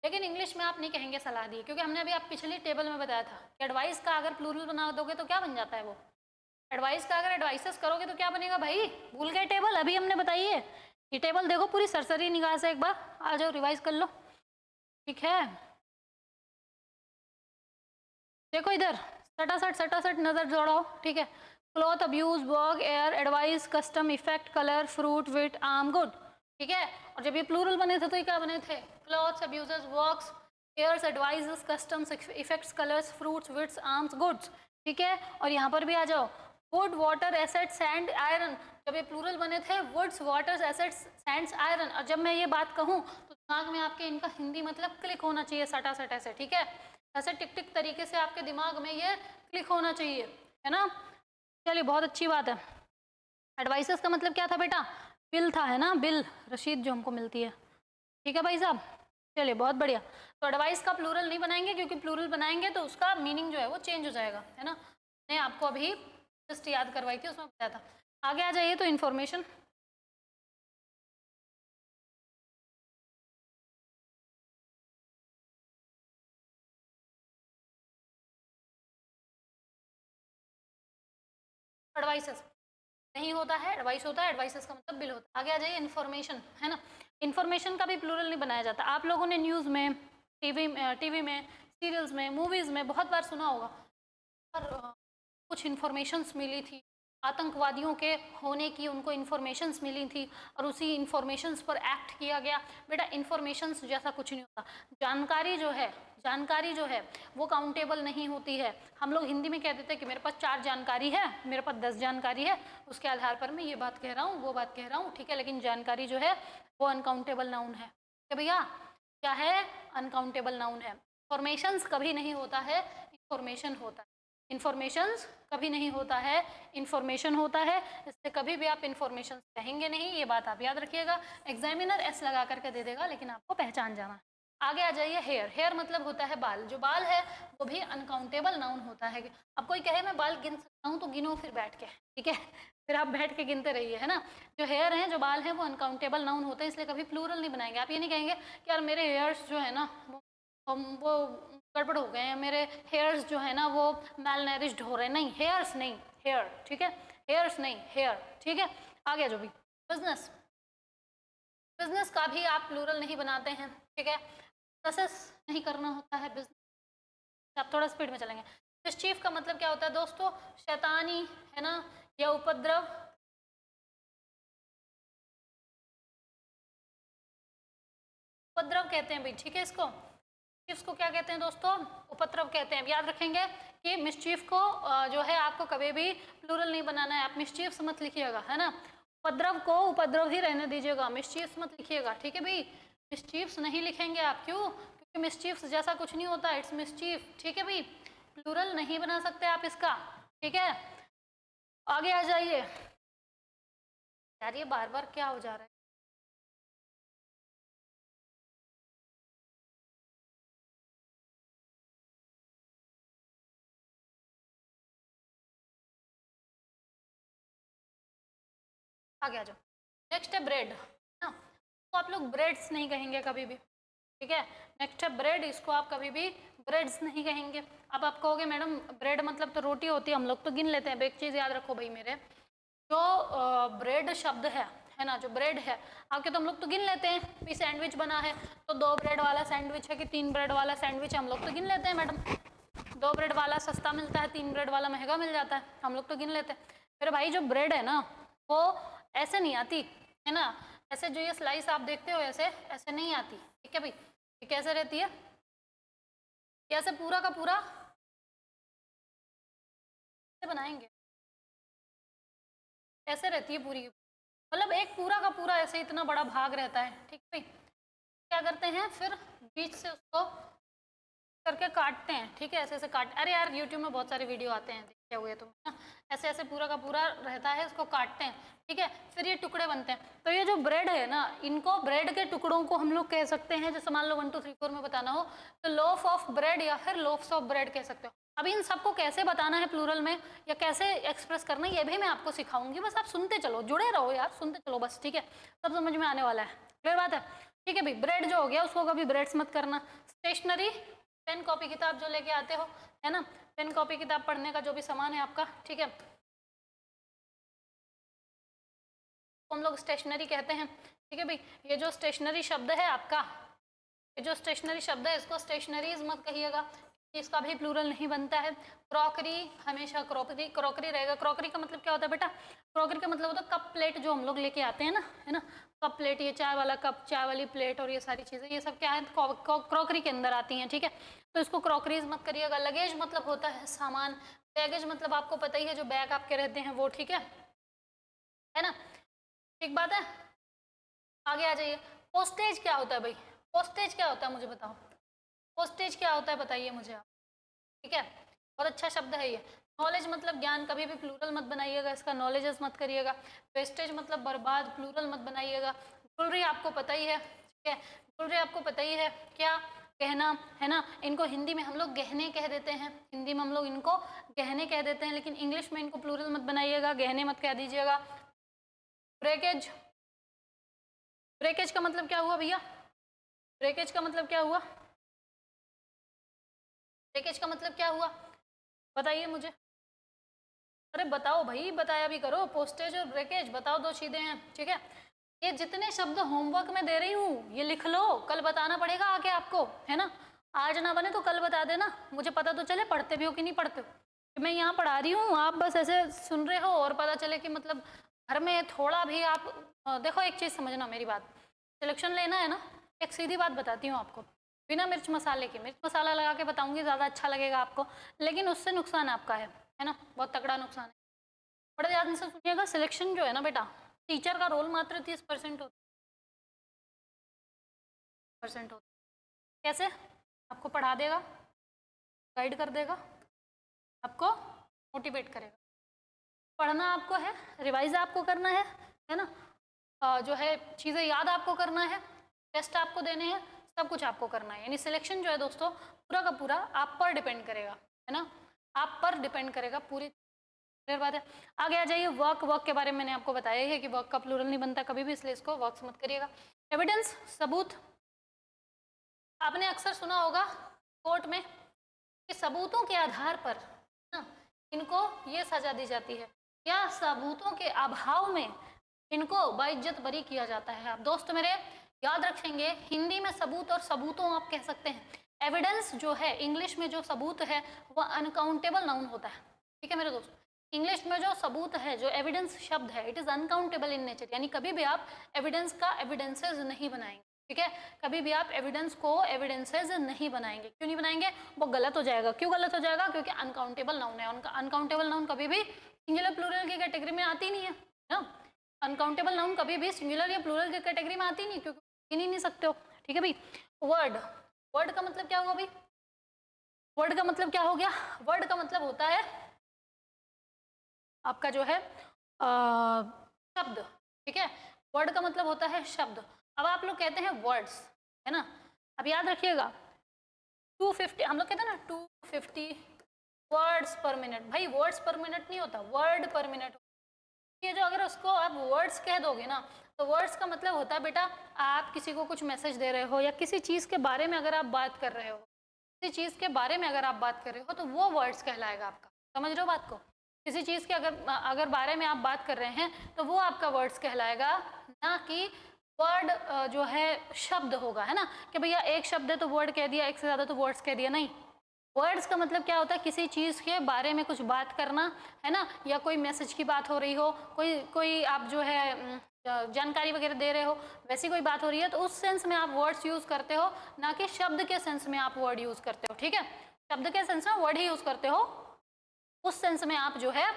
लेकिन इंग्लिश में आप नहीं कहेंगे सलाह दी है, क्योंकि हमने अभी आप पिछली टेबल में बताया था कि एडवाइस का अगर प्लूरल बना दोगे तो क्या बन जाता है वो, एडवाइस का अगर एडवाइसेस करोगे तो क्या बनेगा भाई, भूल गए टेबल, अभी हमने बताई है। ये टेबल देखो पूरी सरसरी निगाह से एक बार, आ जाओ रिवाइज कर लो, ठीक है। देखो इधर सटासट नजर जोड़ाओ, ठीक है। Cloth, abuse, work, air, advice, custom, effect, colour, fruit, wit, arm, good, ठीक है। और जब ये प्लूरल बने थे तो ये क्या बने थे, clothes, abuses, works, airs, advises, customs, effects, colours, fruits, wits, arms, goods, ठीक है। और यहाँ पर भी आ जाओ, wood, water, assets, sand, iron. जब ये प्लूरल बने थे woods, waters, assets, sands, iron. और जब मैं ये बात कहूँ तो दिमाग में आपके इनका हिंदी मतलब क्लिक होना चाहिए, सटासट ऐसे, ठीक है। ऐसे टिक टिक तरीके से आपके दिमाग में ये क्लिक होना चाहिए, है ना। चलिए बहुत अच्छी बात है। एडवाइसेस का मतलब क्या था बेटा, बिल था, है ना, बिल, रसीद जो हमको मिलती है, ठीक है भाई साहब। चलिए बहुत बढ़िया। तो एडवाइस का प्लूरल नहीं बनाएंगे, क्योंकि प्लूरल बनाएंगे तो उसका मीनिंग जो है वो चेंज हो जाएगा, है ना। मैंने आपको अभी जस्ट याद करवाई थी, उसमें बताया था। आगे आ जाइए, तो इन्फॉर्मेशन एडवाइसेस नहीं होता है, एडवाइस होता है, एडवाइसेस का मतलब बिल होता है। आगे आ जाइए, इन्फॉर्मेशन है ना, इन्फॉर्मेशन का भी प्लूरल नहीं बनाया जाता। आप लोगों ने न्यूज़ में, टीवी में, सीरियल्स में, मूवीज़ में बहुत बार सुना होगा, पर कुछ इन्फॉर्मेशंस मिली थी, आतंकवादियों के होने की उनको इन्फॉर्मेशंस मिली थी और उसी इन्फॉर्मेशंस पर एक्ट किया गया। बेटा इन्फॉर्मेशंस जैसा कुछ नहीं होता। जानकारी जो है वो काउंटेबल नहीं होती है। हम लोग हिंदी में कह देते हैं कि मेरे पास 4 जानकारी है, मेरे पास 10 जानकारी है, उसके आधार पर मैं ये बात कह रहा हूँ, वो बात कह रहा हूँ, ठीक है। लेकिन जानकारी जो है वो अनकाउंटेबल नाउन है। तो भैया क्या है? अनकाउंटेबल नाउन है। फॉर्मेशंस कभी नहीं होता है, इंफॉर्मेशन होता है। इन्फॉर्मेशंस कभी नहीं होता है, इंफॉर्मेशन होता है। इससे कभी भी आप इन्फॉर्मेशन कहेंगे नहीं, ये बात आप याद रखिएगा। एग्जामिनर एस लगा करके दे देगा, लेकिन आपको पहचान जाना। आगे आ जाइए, हेयर। हेयर मतलब होता है बाल। जो बाल है वो भी अनकाउंटेबल नाउन होता है। अब कोई कहे मैं बाल गिन सकता हूँ, तो गिनो फिर बैठ के, ठीक है, फिर आप बैठ के गिनते रहिए, है ना। जो हेयर हैं, जो बाल हैं, वो अनकाउंटेबल नाउन होते हैं, इसलिए कभी प्लूरल नहीं बनाएंगे। आप ये नहीं कहेंगे कि यार मेरे हेयर्स जो है ना वो गड़बड़ हो गए हैं, मेरे हेयर्स जो है ना वो मैलनरिश्ड हो रहे हैं। नहीं, हेयर्स नहीं, हेयर, ठीक है, हेयर्स नहीं, हेयर, ठीक है। आगे जो भी बिजनेस, बिजनेस का भी आप प्लूरल नहीं बनाते हैं, ठीक है। प्रोसेस नहीं करना होता है बिजनेस। आप थोड़ा स्पीड में चलेंगे। मिसचीफ का मतलब क्या होता है दोस्तों? शैतानी, है ना, या उपद्रव। उपद्रव कहते हैं भाई, ठीक है। इसको क्या कहते हैं दोस्तों? उपद्रव कहते हैं। याद रखेंगे कि मिसचीफ को जो है आपको कभी भी प्लूरल नहीं बनाना है। आप मिसचीफ मत लिखिएगा, है ना। उपद्रव को उपद्रव ही रहने दीजिएगा, मिसचीफ मत लिखिएगा, ठीक है भाई। मिसचीफ नहीं लिखेंगे आप, क्यों? क्योंकि मिसचीफ जैसा कुछ नहीं होता, इट्स मिसचीफ, ठीक है भाई। प्लूरल नहीं बना सकते आप इसका, ठीक है। आगे आ जाइए। यार ये बार बार क्या हो जा रहा है? आगे आ जाओ। नेक्स्ट है ब्रेड, ना। तो आप लोग ब्रेड्स नहीं कहेंगे कभी भी, ठीक है। नेक्स्ट है ब्रेड, इसको आप कभी भी ब्रेड्स नहीं कहेंगे। अब आप कहोगे मैडम ब्रेड मतलब तो रोटी होती है, हम लोग तो गिन लेते हैं। एक चीज़ याद रखो भाई मेरे, जो ब्रेड शब्द है ना, जो ब्रेड है आपके, तो हम लोग तो गिन लेते हैं भी। सैंडविच बना है तो 2 ब्रेड वाला सैंडविच है कि 3 ब्रेड वाला सैंडविच है, हम लोग तो गिन लेते हैं मैडम। 2 ब्रेड वाला सस्ता मिलता है, 3 ब्रेड वाला महंगा मिल जाता है, हम लोग तो गिन लेते हैं। मेरे भाई जो ब्रेड है ना वो ऐसे नहीं आती, है ना। ऐसे जो ये स्लाइस आप देखते हो ऐसे ऐसे नहीं आती, ठीक है भाई। ये कैसे रहती है? कैसे पूरा का पूरा बनाएंगे, ऐसे रहती है पूरी, मतलब एक पूरा का पूरा ऐसे इतना बड़ा भाग रहता है, ठीक है भाई। क्या करते हैं फिर? बीच से उसको करके काटते हैं, ठीक है, ऐसे ऐसे काट। अरे यार यूट्यूब में बहुत सारे वीडियो आते हैं, देखे हुए तुम ना। ऐसे ऐसे पूरा का पूरा रहता है, इसको काटते हैं, ठीक है, फिर ये टुकड़े बनते हैं। तो ये जो ब्रेड है ना, इनको ब्रेड के टुकड़ों को हम लोग कह सकते हैं। जैसे मान लो 1 2 3 4 में बताना हो तो लोफ ऑफ ब्रेड या फिर लोफ्स ऑफ ब्रेड कह सकते हो। अब इन सबको कैसे बताना है प्लूरल में या कैसे एक्सप्रेस करना है, ये भी मैं आपको सिखाऊंगी। बस आप सुनते चलो, जुड़े रहो यार, सुनते चलो बस, ठीक है। सब समझ में आने वाला है, क्लियर बात है, ठीक है भाई। ब्रेड जो हो गया उसको कभी ब्रेड्स मत करना। स्टेशनरी, पेन कॉपी किताब जो लेके आते हो, है ना, पेन कॉपी किताब पढ़ने का जो भी सामान है आपका, ठीक है, तो हम लोग स्टेशनरी कहते हैं, ठीक है भाई। ये जो स्टेशनरी शब्द है आपका, ये जो स्टेशनरी शब्द है इसको स्टेशनरीज मत कहिएगा, इसका भी प्लूरल नहीं बनता है। क्रॉकरी, हमेशा क्रॉकरी क्रॉकरी रहेगा। क्रॉकरी का मतलब क्या होता है बेटा? क्रॉकरी का मतलब होता है कप प्लेट जो हम लोग लेके आते हैं ना, है ना। कप प्लेट, ये चाय वाला कप, चाय वाली प्लेट और ये सारी चीज़ें, ये सब क्या है? क्रॉकरी के अंदर आती हैं, ठीक है। तो इसको क्रॉकरीज मत करिएगा। लगेज मतलब होता है सामान। बैगेज मतलब आपको पता ही है, जो बैग आपके रहते हैं वो, ठीक है ना, ठीक बात है। आगे आ जाइए। पोस्टेज क्या होता है भाई? पोस्टेज क्या होता है मुझे बताओ? पोस्टेज क्या होता है बताइए मुझे आप, ठीक है। बहुत अच्छा शब्द है ये। नॉलेज मतलब ज्ञान, कभी भी प्लूरल मत बनाइएगा इसका, नॉलेजेस मत करिएगा। वेस्टेज मतलब बर्बाद, प्लूरल मत बनाइएगा। ज्वेलरी आपको पता ही है, ठीक है, ज्वेलरी आपको पता ही है क्या? गहना, है ना। इनको हिंदी में हम लोग गहने कह देते हैं, हिंदी में हम लोग इनको गहने कह देते हैं, लेकिन इंग्लिश में इनको प्लूरल मत बनाइएगा, गहने मत कह दीजिएगा। ब्रेकेज, ब्रेकेज का मतलब क्या हुआ भैया? ब्रेकेज का मतलब क्या हुआ? ब्रेकेज का मतलब क्या हुआ बताइए मुझे। अरे बताओ भाई, बताया भी करो, पोस्टेज और ब्रेकेज बताओ, दो चीजें हैं, ठीक है। ये जितने शब्द होमवर्क में दे रही हूँ ये लिख लो, कल बताना पड़ेगा आके आपको, है ना। आज ना बने तो कल बता देना, मुझे पता तो चले पढ़ते भी हो कि नहीं पढ़ते हो। कि मैं यहाँ पढ़ा रही हूँ, आप बस ऐसे सुन रहे हो और पता चले कि मतलब घर में थोड़ा भी आप देखो एक चीज़ समझना मेरी बात, सिलेक्शन लेना है ना, एक सीधी बात बताती हूँ आपको, बिना मिर्च मसाले के, मिर्च मसाला लगा के बताऊंगी ज़्यादा अच्छा लगेगा आपको, लेकिन उससे नुकसान आपका है ना, बहुत तगड़ा नुकसान है। बड़े ध्यान से सुनिएगा, सिलेक्शन जो है ना बेटा, टीचर का रोल मात्र 30% होता है। कैसे? आपको पढ़ा देगा, गाइड कर देगा, आपको मोटिवेट करेगा। पढ़ना आपको है, रिवाइज आपको करना है ना, जो है चीज़ें याद आपको करना है, टेस्ट आपको देने हैं, सब कुछ आपको करना है। यानी सिलेक्शन जो है दोस्तों पूरा का पूरा आप पर डिपेंड करेगा, है ना, आप पर डिपेंड करेगा पूरी। क्लियर बात है। आगे आ जाइए, वर्क। वर्क के बारे में मैंने आपको बताया है कि वर्क का प्लूरल नहीं बनता कभी भी, इसलिए इसको वर्क्स मत करिएगा। एविडेंस, सबूत। आपने अक्सर सुना होगा कोर्ट में कि सबूतों के आधार पर ना इनको ये सजा दी जाती है, या सबूतों के अभाव में इनको बाइज्जत बरी किया जाता है। आप दोस्त मेरे याद रखेंगे, हिंदी में सबूत और सबूतों आप कह सकते हैं। एविडेंस जो है इंग्लिश में, जो सबूत है वह अनकाउंटेबल नाउन होता है, ठीक है मेरे दोस्त। इंग्लिश में जो सबूत है, जो एविडेंस शब्द है, it is uncountable in nature, यानी कभी भी आप एविडेंस का एविडेंसेज नहीं बनाएंगे, ठीक है। कभी भी आप एविडेंस को एविडेंसेज नहीं बनाएंगे। क्यों नहीं बनाएंगे? वो गलत हो जाएगा। क्यों गलत हो जाएगा? क्योंकि अनकाउंटेबल नाउन है। उनका अनकाउंटेबल नाउन कभी भी सिंगुलर प्लूरल की कैटेगरी में आती नहीं है ना। अनकाउंटेबल नाउन कभी भी सिंगुलर या प्लूरल की कैटेगरी में आती नहीं, क्योंकि गिन ही नहीं सकते हो, ठीक है भाई। वर्ड, वर्ड का मतलब क्या हुआ भाई? वर्ड का मतलब क्या हो गया? वर्ड का मतलब होता है आपका जो है शब्द, ठीक है। वर्ड का मतलब होता है शब्द। अब आप लोग कहते हैं वर्ड्स, है ना। अब याद रखिएगा 250, हम लोग कहते हैं ना 250 वर्ड्स पर मिनट। भाई वर्ड्स पर मिनट नहीं होता, वर्ड पर मिनट। ये जो अगर उसको आप वर्ड्स कह दोगे ना, तो वर्ड्स का मतलब होता है बेटा आप किसी को कुछ मैसेज दे रहे हो, या किसी चीज़ के बारे में अगर आप बात कर रहे हो, किसी चीज़ के बारे में अगर आप बात कर रहे हो, तो वो वर्ड्स कहलाएगा आपका। समझ रहे हो बात को? किसी चीज़ के अगर बारे में आप बात कर रहे हैं तो वो आपका वर्ड्स कहलाएगा, ना कि वर्ड जो है शब्द होगा, है ना, कि भैया एक शब्द है तो वर्ड कह दिया, एक से ज़्यादा तो वर्ड्स कह दिया, नहीं। वर्ड्स का मतलब क्या होता है? किसी चीज़ के बारे में कुछ बात करना, है ना, या कोई मैसेज की बात हो रही हो, कोई आप जो है जानकारी वगैरह दे रहे हो, वैसी कोई बात हो रही है, तो उस सेंस में आप वर्ड्स यूज़ करते हो, ना कि शब्द के सेंस में आप वर्ड यूज़ करते हो, ठीक है। शब्द के सेंस में वर्ड ही यूज़ करते हो, उस सेंस में आप जो है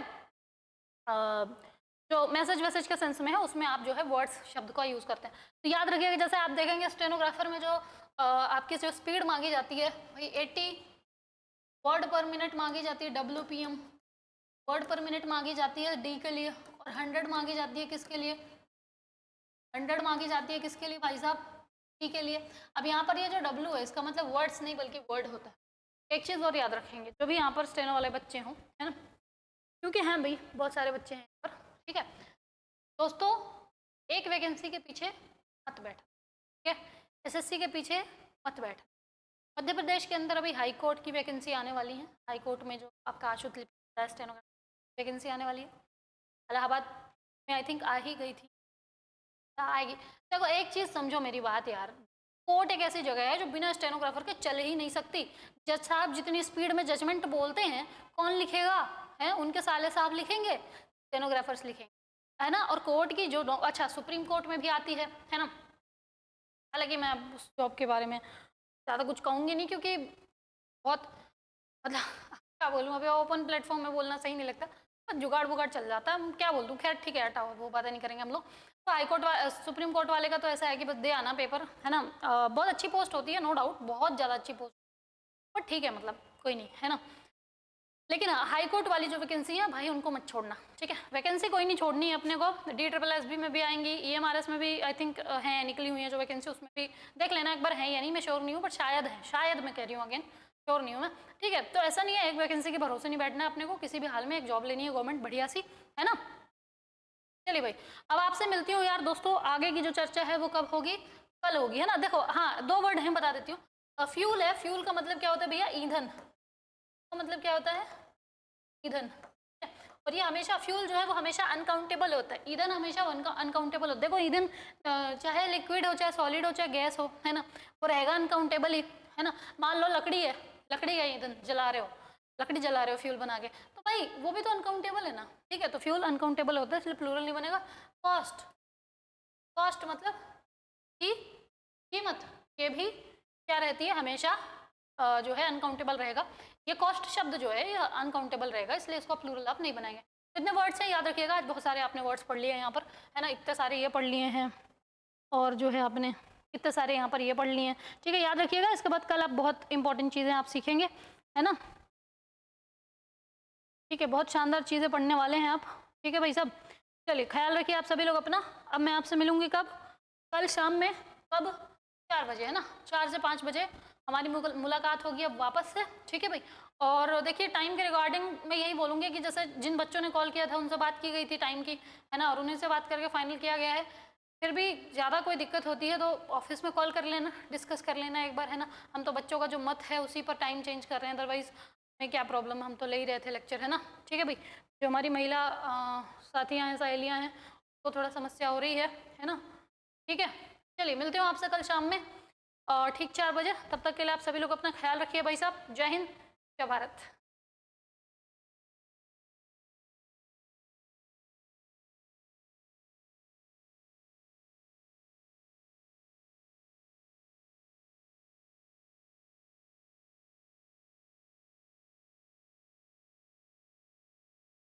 जो मैसेज वैसेज के सेंस में है उसमें आप जो है वर्ड्स शब्द का यूज़ करते हैं। तो याद रखिएगा, जैसे आप देखेंगे स्टेनोग्राफर में जो आपकी जो स्पीड मांगी जाती है भाई 80 वर्ड पर मिनट मांगी जाती है, WPM वर्ड पर मिनट मांगी जाती है डी के लिए, और 100 मांगी जाती है किसके लिए? 100 मांगी जाती है किसके लिए भाई साहब? टी के लिए। अब यहाँ पर ये जो W है इसका मतलब वर्ड्स नहीं बल्कि वर्ड होता है। एक चीज़ और याद रखेंगे, जो भी यहाँ पर स्टेनो वाले बच्चे हों, है ना, क्योंकि हैं भाई बहुत सारे बच्चे हैं यहाँ पर, ठीक है दोस्तों। एक वैकेंसी के पीछे मत बैठ, ठीक है, SSC के पीछे मत बैठ। मध्य प्रदेश के अंदर अभी हाई कोर्ट की वैकेंसी आने वाली है। हाई कोर्ट में जो आपका आशुत लिपि स्टेनोग्राफर वैकेंसी आने वाली है। इलाहाबाद में आई थिंक आ ही गई थी, आएगी। देखो एक चीज़ समझो मेरी बात यार, कोर्ट एक ऐसी जगह है जो बिना स्टेनोग्राफर के चल ही नहीं सकती। जज साहब जितनी स्पीड में जजमेंट बोलते हैं, कौन लिखेगा? है उनके साले साहब लिखेंगे, स्टेनोग्राफर्स लिखेंगे, है ना। और कोर्ट की जो अच्छा सुप्रीम कोर्ट में भी आती है ना। हालांकि मैं उस जॉब के बारे में ज़्यादा कुछ कहूँगी नहीं, क्योंकि बहुत मतलब क्या बोलूँ, अभी ओपन प्लेटफॉर्म में बोलना सही नहीं लगता, पर जुगाड़ बुगाड़ चल जाता है, क्या बोल दूँ। खैर ठीक है, हटाओ, वो बातें नहीं करेंगे हम लोग। तो हाई कोर्ट सुप्रीम कोर्ट वाले का तो ऐसा है कि बस दे आना पेपर, है ना। बहुत अच्छी पोस्ट होती है, नो डाउट, बहुत ज़्यादा अच्छी पोस्ट, पर ठीक है मतलब कोई नहीं, है ना। लेकिन हाई कोर्ट वाली जो वैकेंसी है भाई उनको मत छोड़ना, ठीक है। वैकेंसी कोई नहीं छोड़नी है अपने को। DSSB में भी आएंगी, EMRS में भी आई थिंक हैं, निकली हुई है जो वैकेंसी, उसमें भी देख लेना एक बार है या नहीं, मैं श्योर नहीं हूँ, बट शायद है, शायद मैं कह रही हूँ अगेन, श्योर नहीं हूँ मैं, ठीक है। तो ऐसा नहीं है एक वैकेंसी के भरोसे नहीं बैठना है अपने को, किसी भी हाल में एक जॉब लेनी है गवर्नमेंट बढ़िया सी, है ना। चलिए भाई, अब आपसे मिलती हूँ यार दोस्तों, आगे की जो चर्चा है वो कब होगी? कल होगी, है ना। देखो हाँ, दो वर्ड हैं बता देती हूँ। फ्यूल है, फ्यूल का मतलब क्या होता है भैया? ईंधन का मतलब क्या होता है? ईंधन। और ये हमेशा फ्यूल जो है वो हमेशा अनकाउंटेबल होता है, ईंधन हमेशा अनकाउंटेबल होता है। देखो ईंधन चाहे लिक्विड हो चाहे सॉलिड हो चाहे गैस हो, है ना, वो रहेगा अनकाउंटेबल ही, है ना। मान लो लकड़ी है, लकड़ी का ईंधन जला रहे हो, लकड़ी जला रहे हो फ्यूल बना के, तो भाई वो भी तो अनकाउंटेबल है ना, ठीक है। तो फ्यूल अनकाउंटेबल होता है इसलिए प्लूरल नहीं बनेगा। कॉस्ट, कॉस्ट मतलब की कीमत, ये भी क्या रहती है हमेशा जो है अनकाउंटेबल रहेगा। ये कॉस्ट शब्द जो है ये अनकाउंटेबल रहेगा, इसलिए इसको प्लूरल आप नहीं बनाएंगे। इतने वर्ड्स हैं, याद रखिएगा। आज बहुत सारे आपने वर्ड्स पढ़ लिए हैं यहाँ पर, है ना, इतने सारे ये पढ़ लिए हैं और जो है आपने इतने सारे यहाँ पर ये पढ़ लिए हैं, ठीक है, याद रखिएगा। इसके बाद कल आप बहुत इंपॉर्टेंट चीज़ें आप सीखेंगे, है ना, ठीक है, बहुत शानदार चीज़ें पढ़ने वाले हैं आप, ठीक है भाई साहब। चलिए ख्याल रखिए आप सभी लोग अपना। अब मैं आपसे मिलूंगी कब, कल शाम में, कब, 4 बजे, है ना, 4 से 5 बजे हमारी मुलाकात होगी अब वापस से, ठीक है भाई। और देखिए टाइम के रिगार्डिंग मैं यही बोलूँगी कि जैसे जिन बच्चों ने कॉल किया था उनसे बात की गई थी टाइम की, है ना, और उन्हीं से बात करके फाइनल किया गया है। फिर भी ज़्यादा कोई दिक्कत होती है तो ऑफिस में कॉल कर लेना, डिस्कस कर लेना एक बार, है ना। हम तो बच्चों का जो मत है उसी पर टाइम चेंज कर रहे हैं, अदरवाइज़ हमें क्या प्रॉब्लम, हम तो ले ही रहे थे लेक्चर, है ना, ठीक है भाई। जो हमारी महिला साथियाँ हैं, सहेलियाँ हैं, तो थोड़ा समस्या हो रही है ना, ठीक है। चलिए मिलते हो आपसे कल शाम में ठीक 4 बजे। तब तक के लिए आप सभी लोग अपना ख्याल रखिए भाई साहब। जय हिंद, जय भारत।